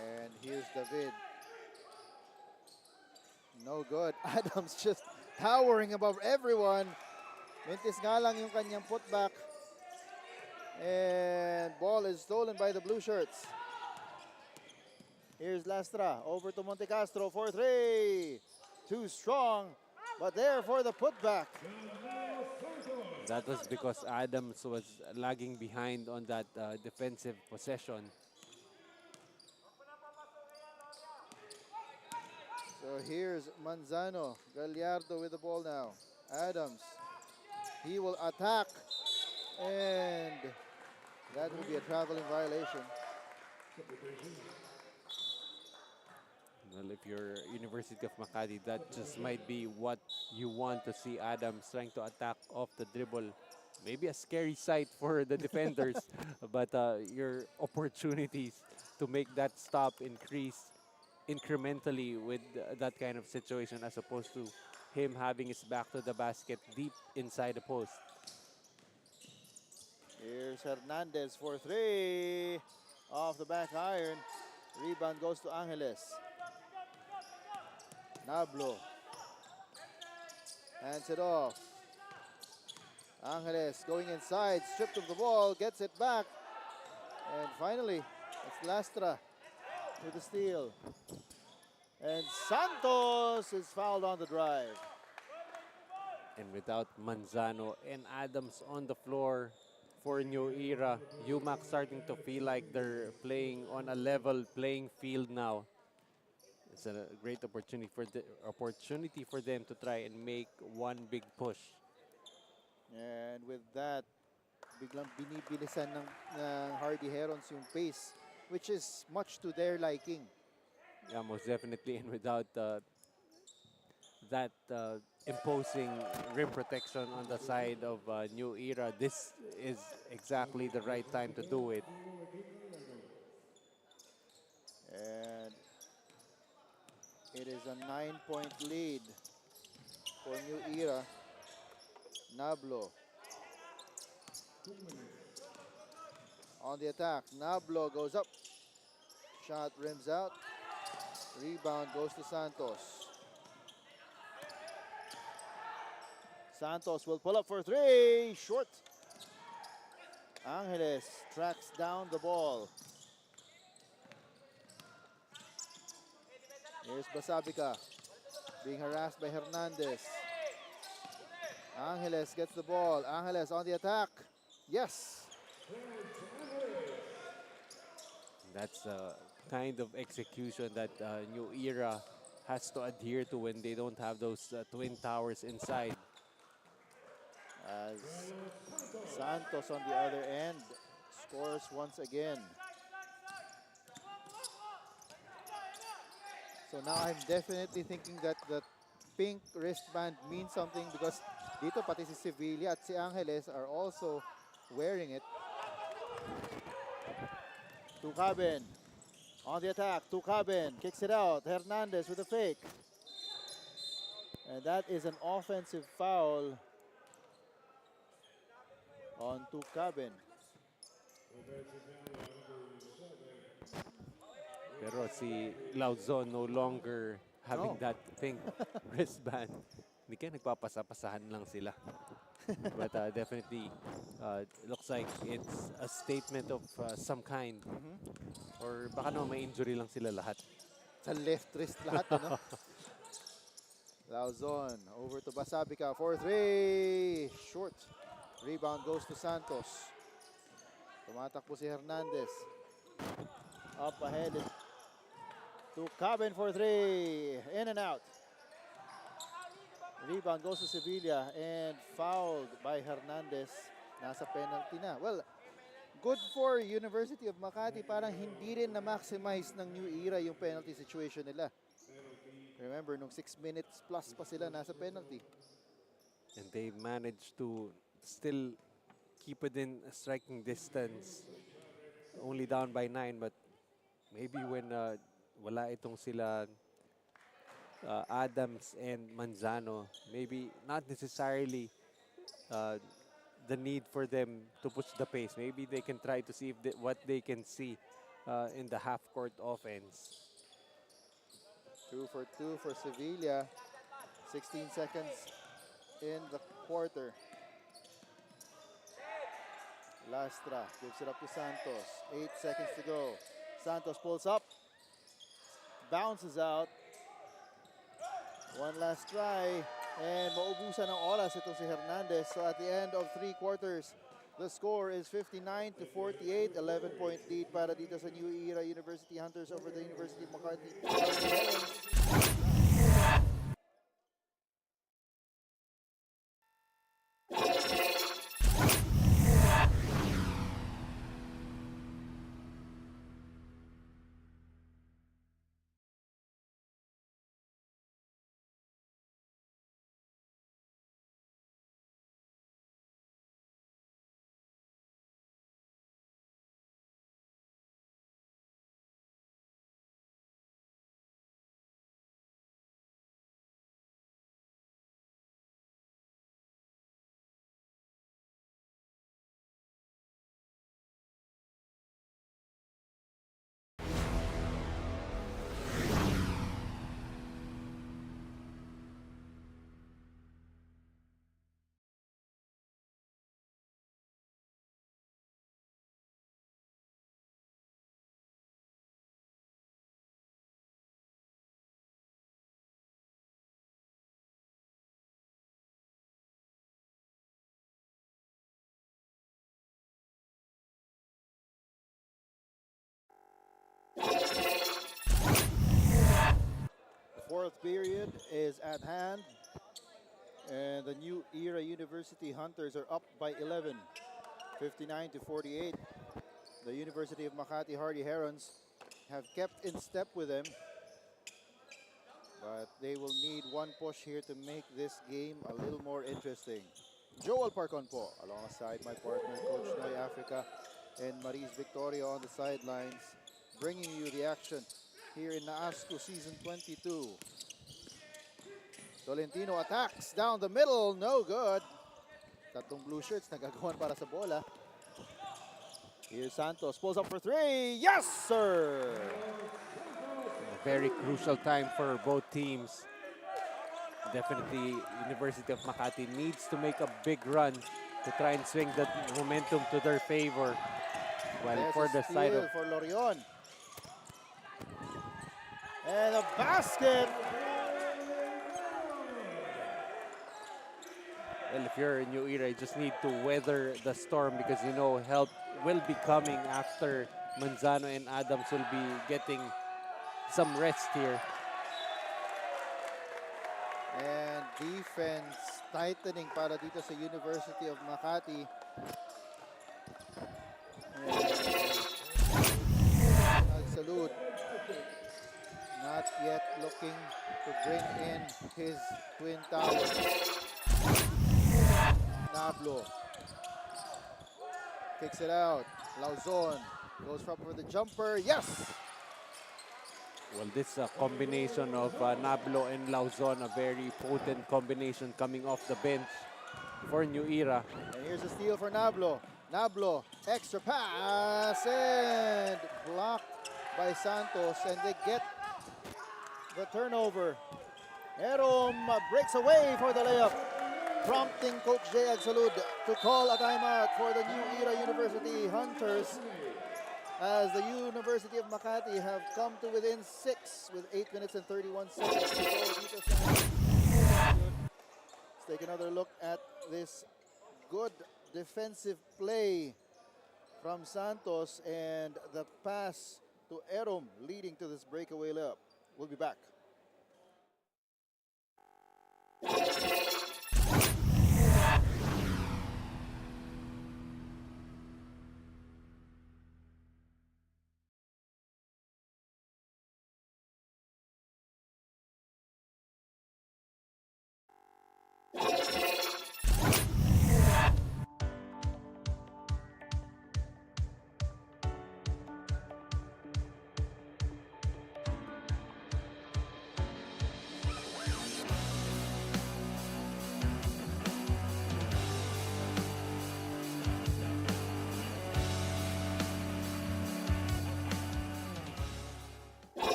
And here's David. No good. Adams just towering above everyone. Mintis nga lang yung kanyang putback. And ball is stolen by the blue shirts. Here's Lastra. Over to Monte Castro for 3. Too strong, but there for the putback. That was because Adams was lagging behind on that defensive possession. So here's Manzano. Gallardo with the ball now. Adams. He will attack. And that will be a traveling violation. Well, if you're University of Makati, that just might be what you want to see. Adams trying to attack off the dribble. Maybe a scary sight for the defenders, but your opportunities to make that stop increase incrementally with that kind of situation, as opposed to him having his back to the basket deep inside the post. Here's Hernandez for 3. Off the back iron. Rebound goes to Angeles. Nablo. Hands it off. Angeles going inside. Stripped of the ball. Gets it back. And finally, it's Lastra with the steal. And Santos is fouled on the drive. And without Manzano and Adams on the floor for New Era, UMAK starting to feel like they're playing on a level playing field now. It's a great opportunity for them to try and make one big push. And with that, biglang binibilisan ng Hardy Herons yung pace, which is much to their liking. Yeah, most definitely. And without that imposing rim protection on the side of New Era, this is exactly the right time to do it. And it is a 9-point lead for New Era. Nablo on the attack. Nablo goes up. Shot rims out. Rebound goes to Santos. Santos will pull up for 3. Short. Angeles tracks down the ball. Here's Basabica being harassed by Hernandez. Angeles gets the ball. Angeles on the attack. Yes. That's the kind of execution that New Era has to adhere to when they don't have those twin towers inside. As Santos on the other end scores once again. So now I'm definitely thinking that the pink wristband means something because dito pati si Sevilla at si Angeles are also wearing it. Tucaben on the attack. Tucaben kicks it out. Hernandez with a fake. And that is an offensive foul on Tucaben. Pero si Lauzon no longer having that pink wristband. Hindi kaya nagpapasa-pasahan lang sila. But definitely, it looks like it's a statement of some kind. Or baka naman may injury lang sila lahat. Sa left wrist lahat, ano? Lauzon over to Basabica for 3. Short. Rebound goes to Santos. Tumatakbo si Hernandez. Up ahead to Cabin for 3. In and out. Rebound goes to Sevilla and fouled by Hernandez. Nasa penalty na. Well, good for University of Makati. Parang hindi rin na-maximize ng New Era yung penalty situation nila. Remember, nung 6 minutes plus pa sila nasa penalty. And they managed to still keep it in striking distance. Only down by 9, but maybe when wala itong sila Adams and Manzano, maybe not necessarily the need for them to push the pace. Maybe they can try to see if what they can see in the half-court offense. 2 for 2 for Sevilla. 16 seconds in the quarter. Lastra gives it up to Santos. 8 seconds to go. Santos pulls up. Bounces out. One last try. And maubusan ng oras ito si Hernandez. So at the end of 3 quarters, the score is 59-48. 11-point lead para dito sa New Era University Hunters over the University of Makati. The fourth period is at hand, and the New Era University Hunters are up by 11, 59-48. The University of Makati Hardy Herons have kept in step with them, but they will need one push here to make this game a little more interesting. Joel Parcon po, alongside my partner, Coach Noy Africa, and Maris Victoria on the sidelines, bringing you the action here in NAASCU Season 22. Tolentino attacks down the middle, no good. Tatlong blue shirts nagagawan para sa bola. Here's Santos, pulls up for 3. Yes, sir! A very crucial time for both teams. Definitely, University of Makati needs to make a big run to try and swing that momentum to their favor. While There's for a the side steal of for Lorion. And a basket. Well, if you're in New Era, you just need to weather the storm because you know help will be coming after Manzano and Adams will be getting some rest here. And defense tightening para dito sa University of Makati. And salute. Not yet looking to bring in his twin tower. Nablo kicks it out. Lauzon goes from for the jumper. Yes! Well, this combination of Nablo and Lauzon, a very potent combination coming off the bench for New Era. And here's a steal for Nablo. Nablo, extra pass and blocked by Santos, and they get the turnover. Erom breaks away for the layup, prompting Coach J. Agsalud to call a timeout for the New Era University Hunters, as the University of Makati have come to within 6 with 8 minutes and 31 seconds to go. Let's take another look at this good defensive play from Santos and the pass to Erom leading to this breakaway layup. We'll be back.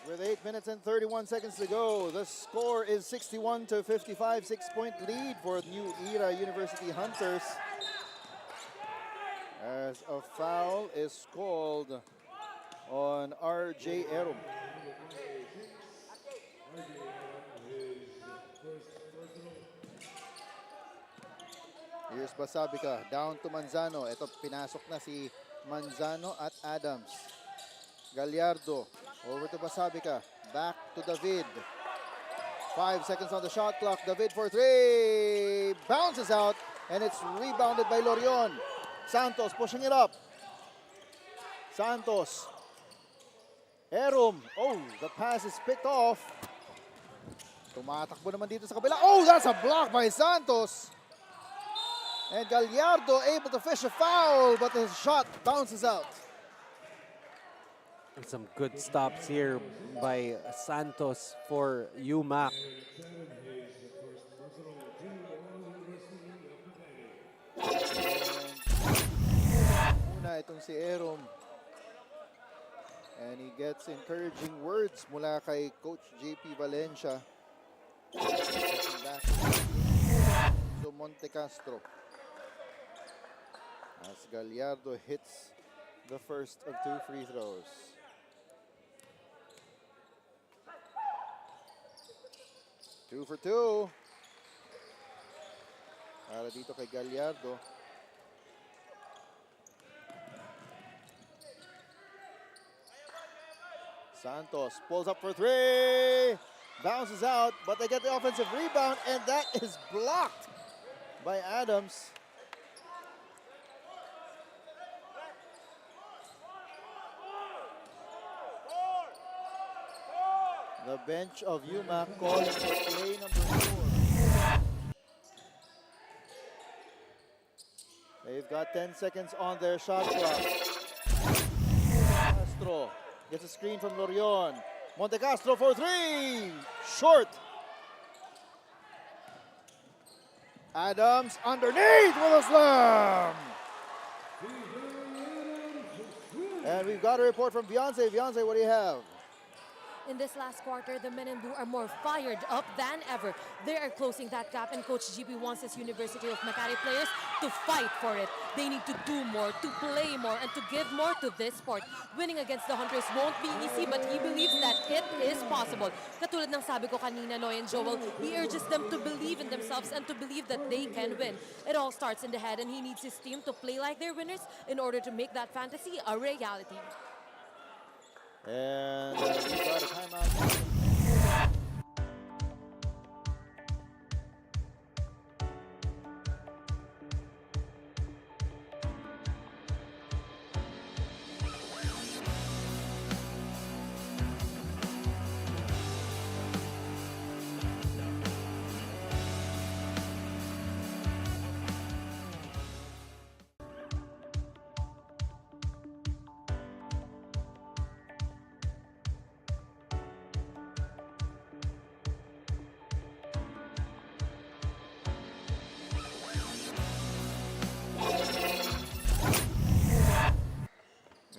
With 8 minutes and 31 seconds to go, the score is 61-55, 6-point lead for New Era University Hunters, as a foul is called on RJ Erom. Here's Basabika, down to Manzano. Ito, pinasok na si Manzano at Adams. Gallardo, over to Basabika, back to David. 5 seconds on the shot clock. David for 3, bounces out, and it's rebounded by Lorion. Santos pushing it up. Santos. Erom, oh, the pass is picked off. Tumatakbo naman dito sa kabila. Oh, that's a block by Santos. And Gallardo able to fish a foul, but the shot bounces out. And some good stops here by Santos for UMAK. Una itong si Erom. And he gets encouraging words mula kay Coach JP Valencia. Back to Monte Castro. As Gallardo hits the first of 2 free throws. Two for 2. Para dito kay Gallardo. Santos pulls up for 3. Bounces out, but they get the offensive rebound, and that is blocked by Adams. The bench of UMAK calling for play number 4. They've got 10 seconds on their shot clock. Castro gets a screen from Lorion. Monte Castro for 3. Short. Adams underneath with a slam. And we've got a report from Beyonce. Beyonce, what do you have? In this last quarter, the men in blue are more fired up than ever. They are closing that gap, and Coach GP wants his University of Makati players to fight for it. They need to do more, to play more, and to give more to this sport. Winning against the Hunters won't be easy, but he believes that it is possible. Katulad ng sabi ko kanina, Noy and Joel, he urges them to believe in themselves and to believe that they can win. It all starts in the head, and he needs his team to play like they're winners in order to make that fantasy a reality. And we got a timeout.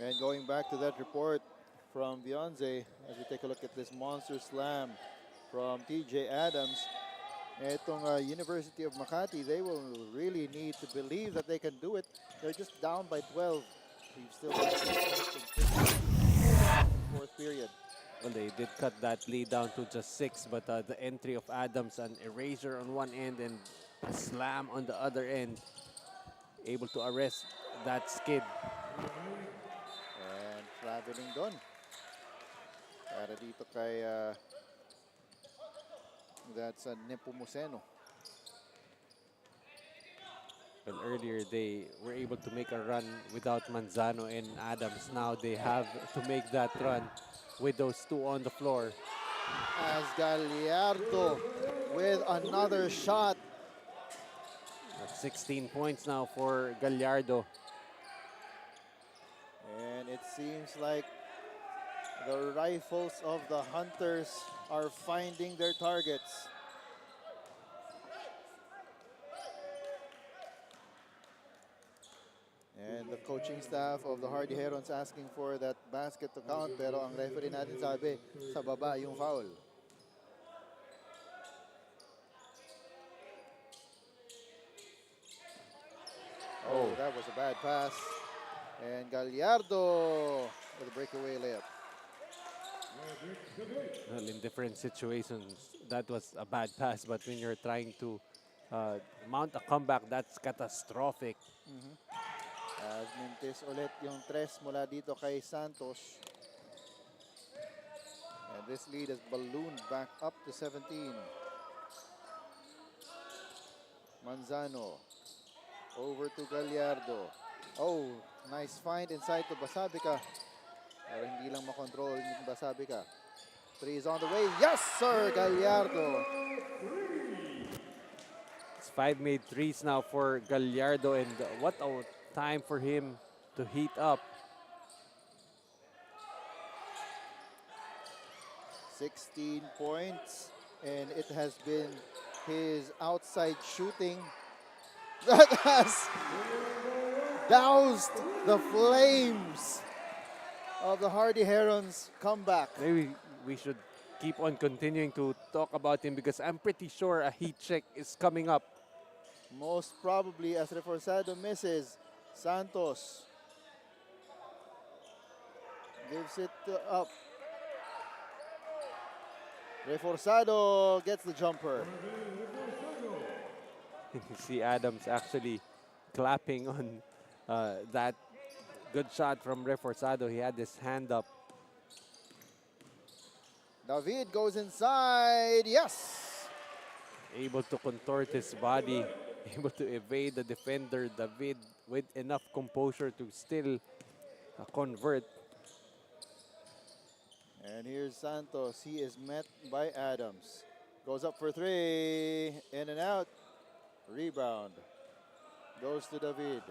And going back to that report from Beyonce, as we take a look at this monster slam from TJ Adams, itong University of Makati, they will really need to believe that they can do it. They're just down by 12. We've still got 6 minutes and 50 fourth period. Well, they did cut that lead down to just 6, but the entry of Adams, an erasure on one end and a slam on the other end, able to arrest that skid. And traveling doon. Para dito kay that's Nepomuceno. Well, earlier they were able to make a run without Manzano and Adams. Now they have to make that run with those two on the floor. As Gallardo with another shot. That's 16 points now for Gallardo. And it seems like the rifles of the Hunters are finding their targets. And the coaching staff of the Hardy Herons asking for that basket to count, pero ang referee natin sabi, sa baba yung foul. Oh, that was a bad pass. And Gallardo with a breakaway layup. Well, in different situations, that was a bad pass, but when you're trying to mount a comeback, that's catastrophic. As mintis ulit yung tres mula dito kay Santos. And this lead has ballooned back up to 17. Manzano over to Gallardo. Oh, nice find inside to Basabika. Pero hindi lang makontrol yung Basabika. 3 is on the way. Yes, sir, Gallardo. It's 5 made threes now for Gallardo, and what a time for him to heat up. 16 points, and it has been his outside shooting that has doused the flames of the Hardy Herons comeback. Maybe we should keep on continuing to talk about him, because I'm pretty sure a heat check is coming up. Most probably, as Reforzado misses, Santos gives it up. Reforzado gets the jumper. You see Adams actually clapping on that good shot from Reforzado. He had his hand up. David goes inside. Yes! Able to contort his body, able to evade the defender. David with enough composure to still convert. And here's Santos. He is met by Adams. Goes up for 3. In and out. Rebound. Goes to David.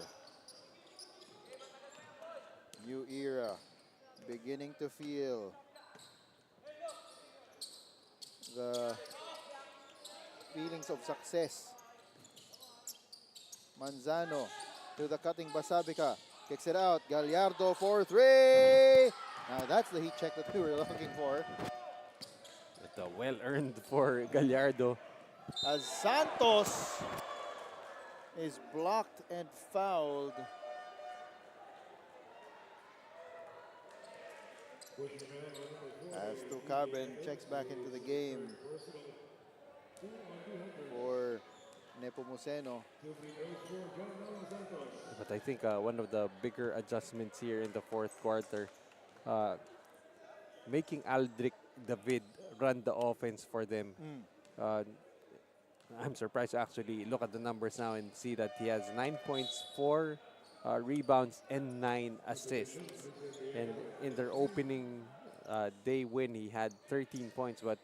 New era. Beginning to feel the feelings of success. Manzano to the cutting Basabika. Kicks it out. Gallardo for 3. Now that's the heat check that we were looking for. well-earned for Gallardo. As Santos is blocked and fouled. As 𝐍𝐀𝐀𝐒𝐒𝐔 checks back into the game for Nepomuceno. But I think one of the bigger adjustments here in the fourth quarter, uh, making Aldrich David run the offense for them. I'm surprised to actually look at the numbers now and see that he has 9 points, 4 rebounds, and 9 assists. And in their opening day win, he had 13 points. But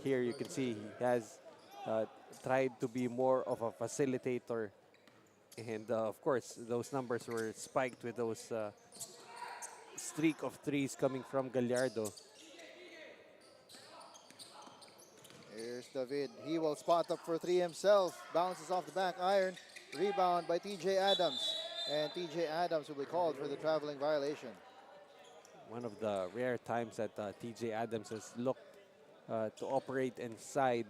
here you can see he has tried to be more of a facilitator. And of course, those numbers were spiked with those streak of threes coming from Gallardo. Here's David. He will spot up for three himself. Bounces off the back iron. Rebound by TJ Adams. And TJ Adams will be called for the traveling violation. One of the rare times that TJ Adams has looked to operate inside.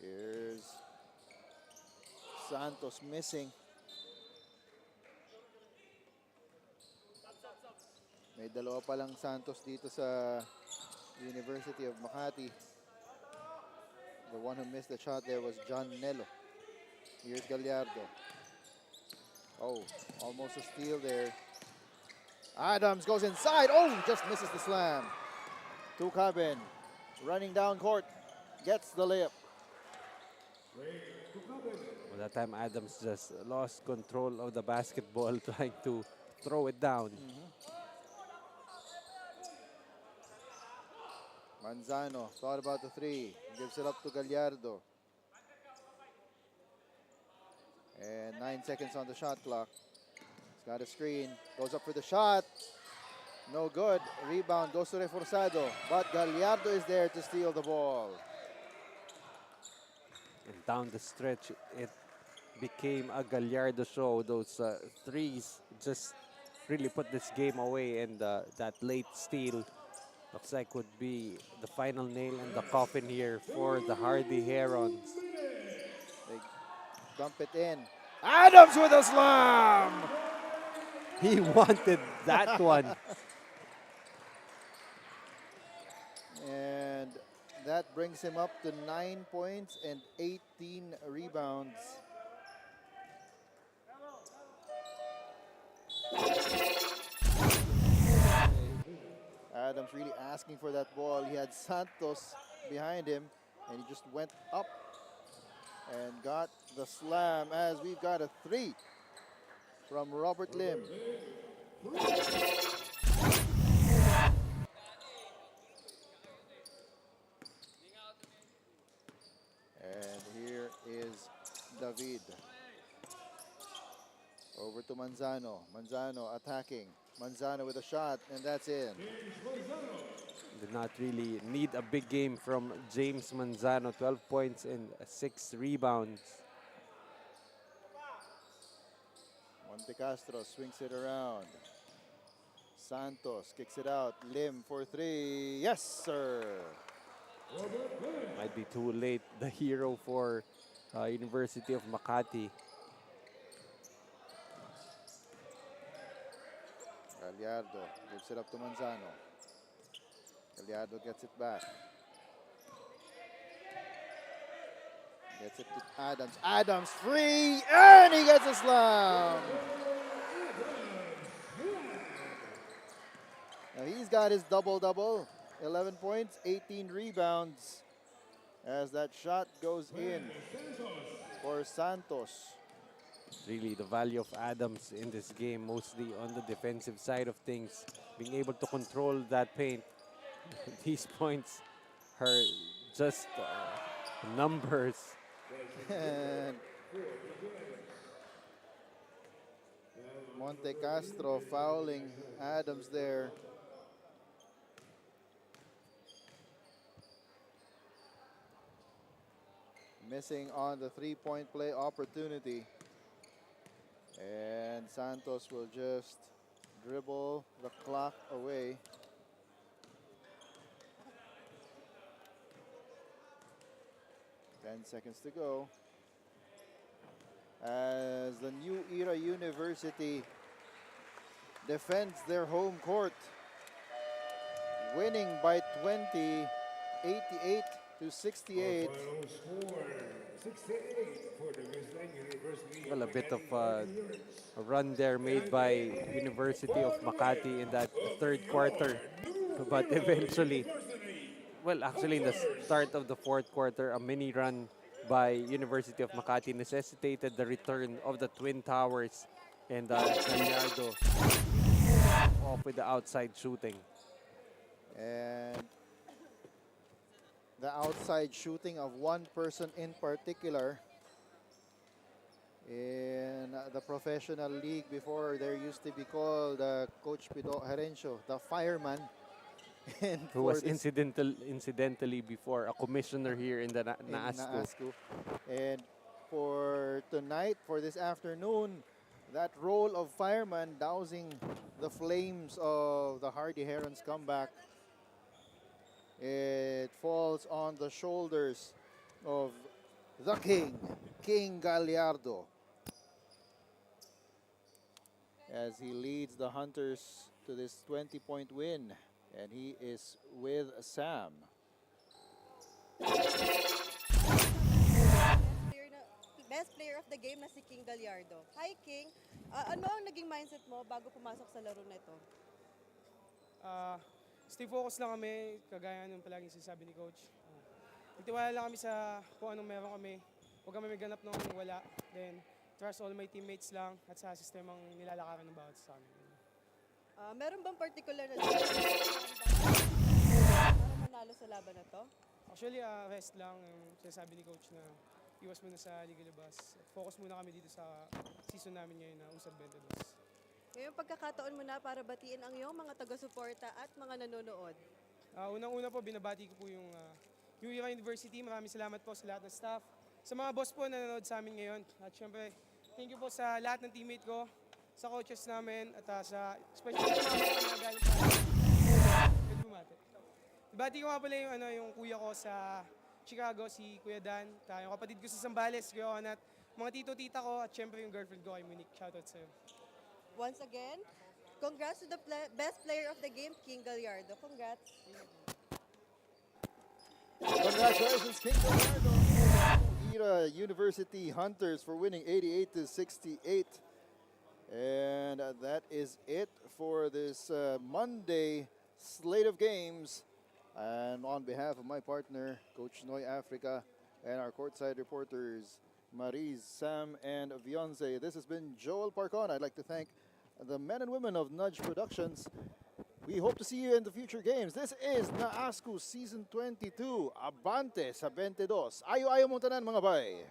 Here's Santos missing. May dalawa pa lang Santos dito sa University of Makati. The one who missed the shot there was John Nello. Here's Gallardo. Oh, almost a steal there. Adams goes inside. Oh, just misses the slam. 𝐍𝐀𝐀𝐒𝐒 running down court. Gets the layup. Well, that time Adams just lost control of the basketball trying to throw it down. Manzano thought about the three. Gives it up to Gallardo. And 9 seconds on the shot clock. He's got a screen. Goes up for the shot. No good. Rebound goes to Reforzado. But Gallardo is there to steal the ball. And down the stretch, it became a Gallardo show. Those threes just really put this game away. And that late steal looks like would be the final nail in the coffin here for the Hardy Herons. They dump it in. Adams with a slam! He wanted that one. And that brings him up to 9 points and 18 rebounds. Adams really asking for that ball. He had Santos behind him, and he just went up and got the slam as we've got a three from Robert Lim. And here is David. Over to Manzano. Manzano attacking. Manzano with a shot, and that's in. Did not really need a big game from James Manzano. 12 points and 6 rebounds. Monte Castro swings it around. Santos kicks it out. Lim for three. Yes, sir. Might be too late. The hero for University of Makati. Gallardo gives it up to Manzano. Gallardo gets it back. Gets it to Adams. Adams free, and he gets a slam. Now he's got his double-double. 11 points, 18 rebounds. As that shot goes in for Santos. Really the value of Adams in this game, mostly on the defensive side of things. Being able to control that paint. These points are just numbers. And Monte Castro fouling Adams there. Missing on the three-point play opportunity. And Santos will just dribble the clock away. 10 seconds to go. As the New Era University defends their home court, winning by 20, 88 to 68. Final score 68 for the visiting University. Well, a bit of a run there made by University of Makati in that third quarter. But eventually, well, actually in the start of the fourth quarter, a mini run by University of Makati necessitated the return of the Twin Towers, and Gallardo off with the outside shooting. And the outside shooting of one person in particular. In the professional league before, there used to be called Coach Pido Herencio, the fireman. And Who was incidentally before a commissioner here in the in NAASCU. NAASCU. And for tonight, for this afternoon, that role of fireman dousing the flames of the Hardy Herons comeback, it falls on the shoulders of the King Gallardo, as he leads the Hunters to this 20-point win. And he is with Sam. Best player of the game na si King Gallardo. Hi King, ano ang naging mindset mo bago pumasok sa laro na ito? Stay focus lang kami, kagaya nung palaging sinasabi ni Coach. Nagtiwala lang kami sa kung anong meron kami. Huwag kami maganap nung wala. Then, trust all my teammates lang at sa sistemang nilalakaran ng bawat sa amin. Meron bang particular na para manalo sa laban na to? Actually, rest lang yung sinasabi ni Coach na iwas muna sa Liga Labas. At focus muna kami dito sa season namin ngayon na USAD 22. Ngayong pagkakataon mo na para batiin ang iyong mga taga-suporta at mga nanonood. Unang-una po, binabati ko po yung New Era University. Maraming salamat po sa lahat ng staff. Sa mga boss po na nanonood sa amin ngayon. At syempre, thank you po sa lahat ng teammate ko, sa coaches namin, at sa especially sa mga nagaling pa. Pwede bumati. Bati ko nga pala yung kuya ko sa Chicago, si Kuya Dan, yung kapatid ko sa Zambales, Kuya Onat, mga tito-tita ko, at syempre yung girlfriend ko kay Monique. Shoutout sa'yo. Once again, congrats to the best player of the game, King Gallardo. Congrats. Congratulations, King Gallardo. Era University Hunters for winning 88 to 68. And that is it for this Monday slate of games. And on behalf of my partner, Coach Noy Africa, and our courtside reporters, Mariz, Sam, and Beyonce, this has been Joel Parcon. I'd like to thank the men and women of Nudge Productions. We hope to see you in the future games. This is NAASCU Season 22. Abante sa 22. Ayo-ayo mong tanan, mga bay.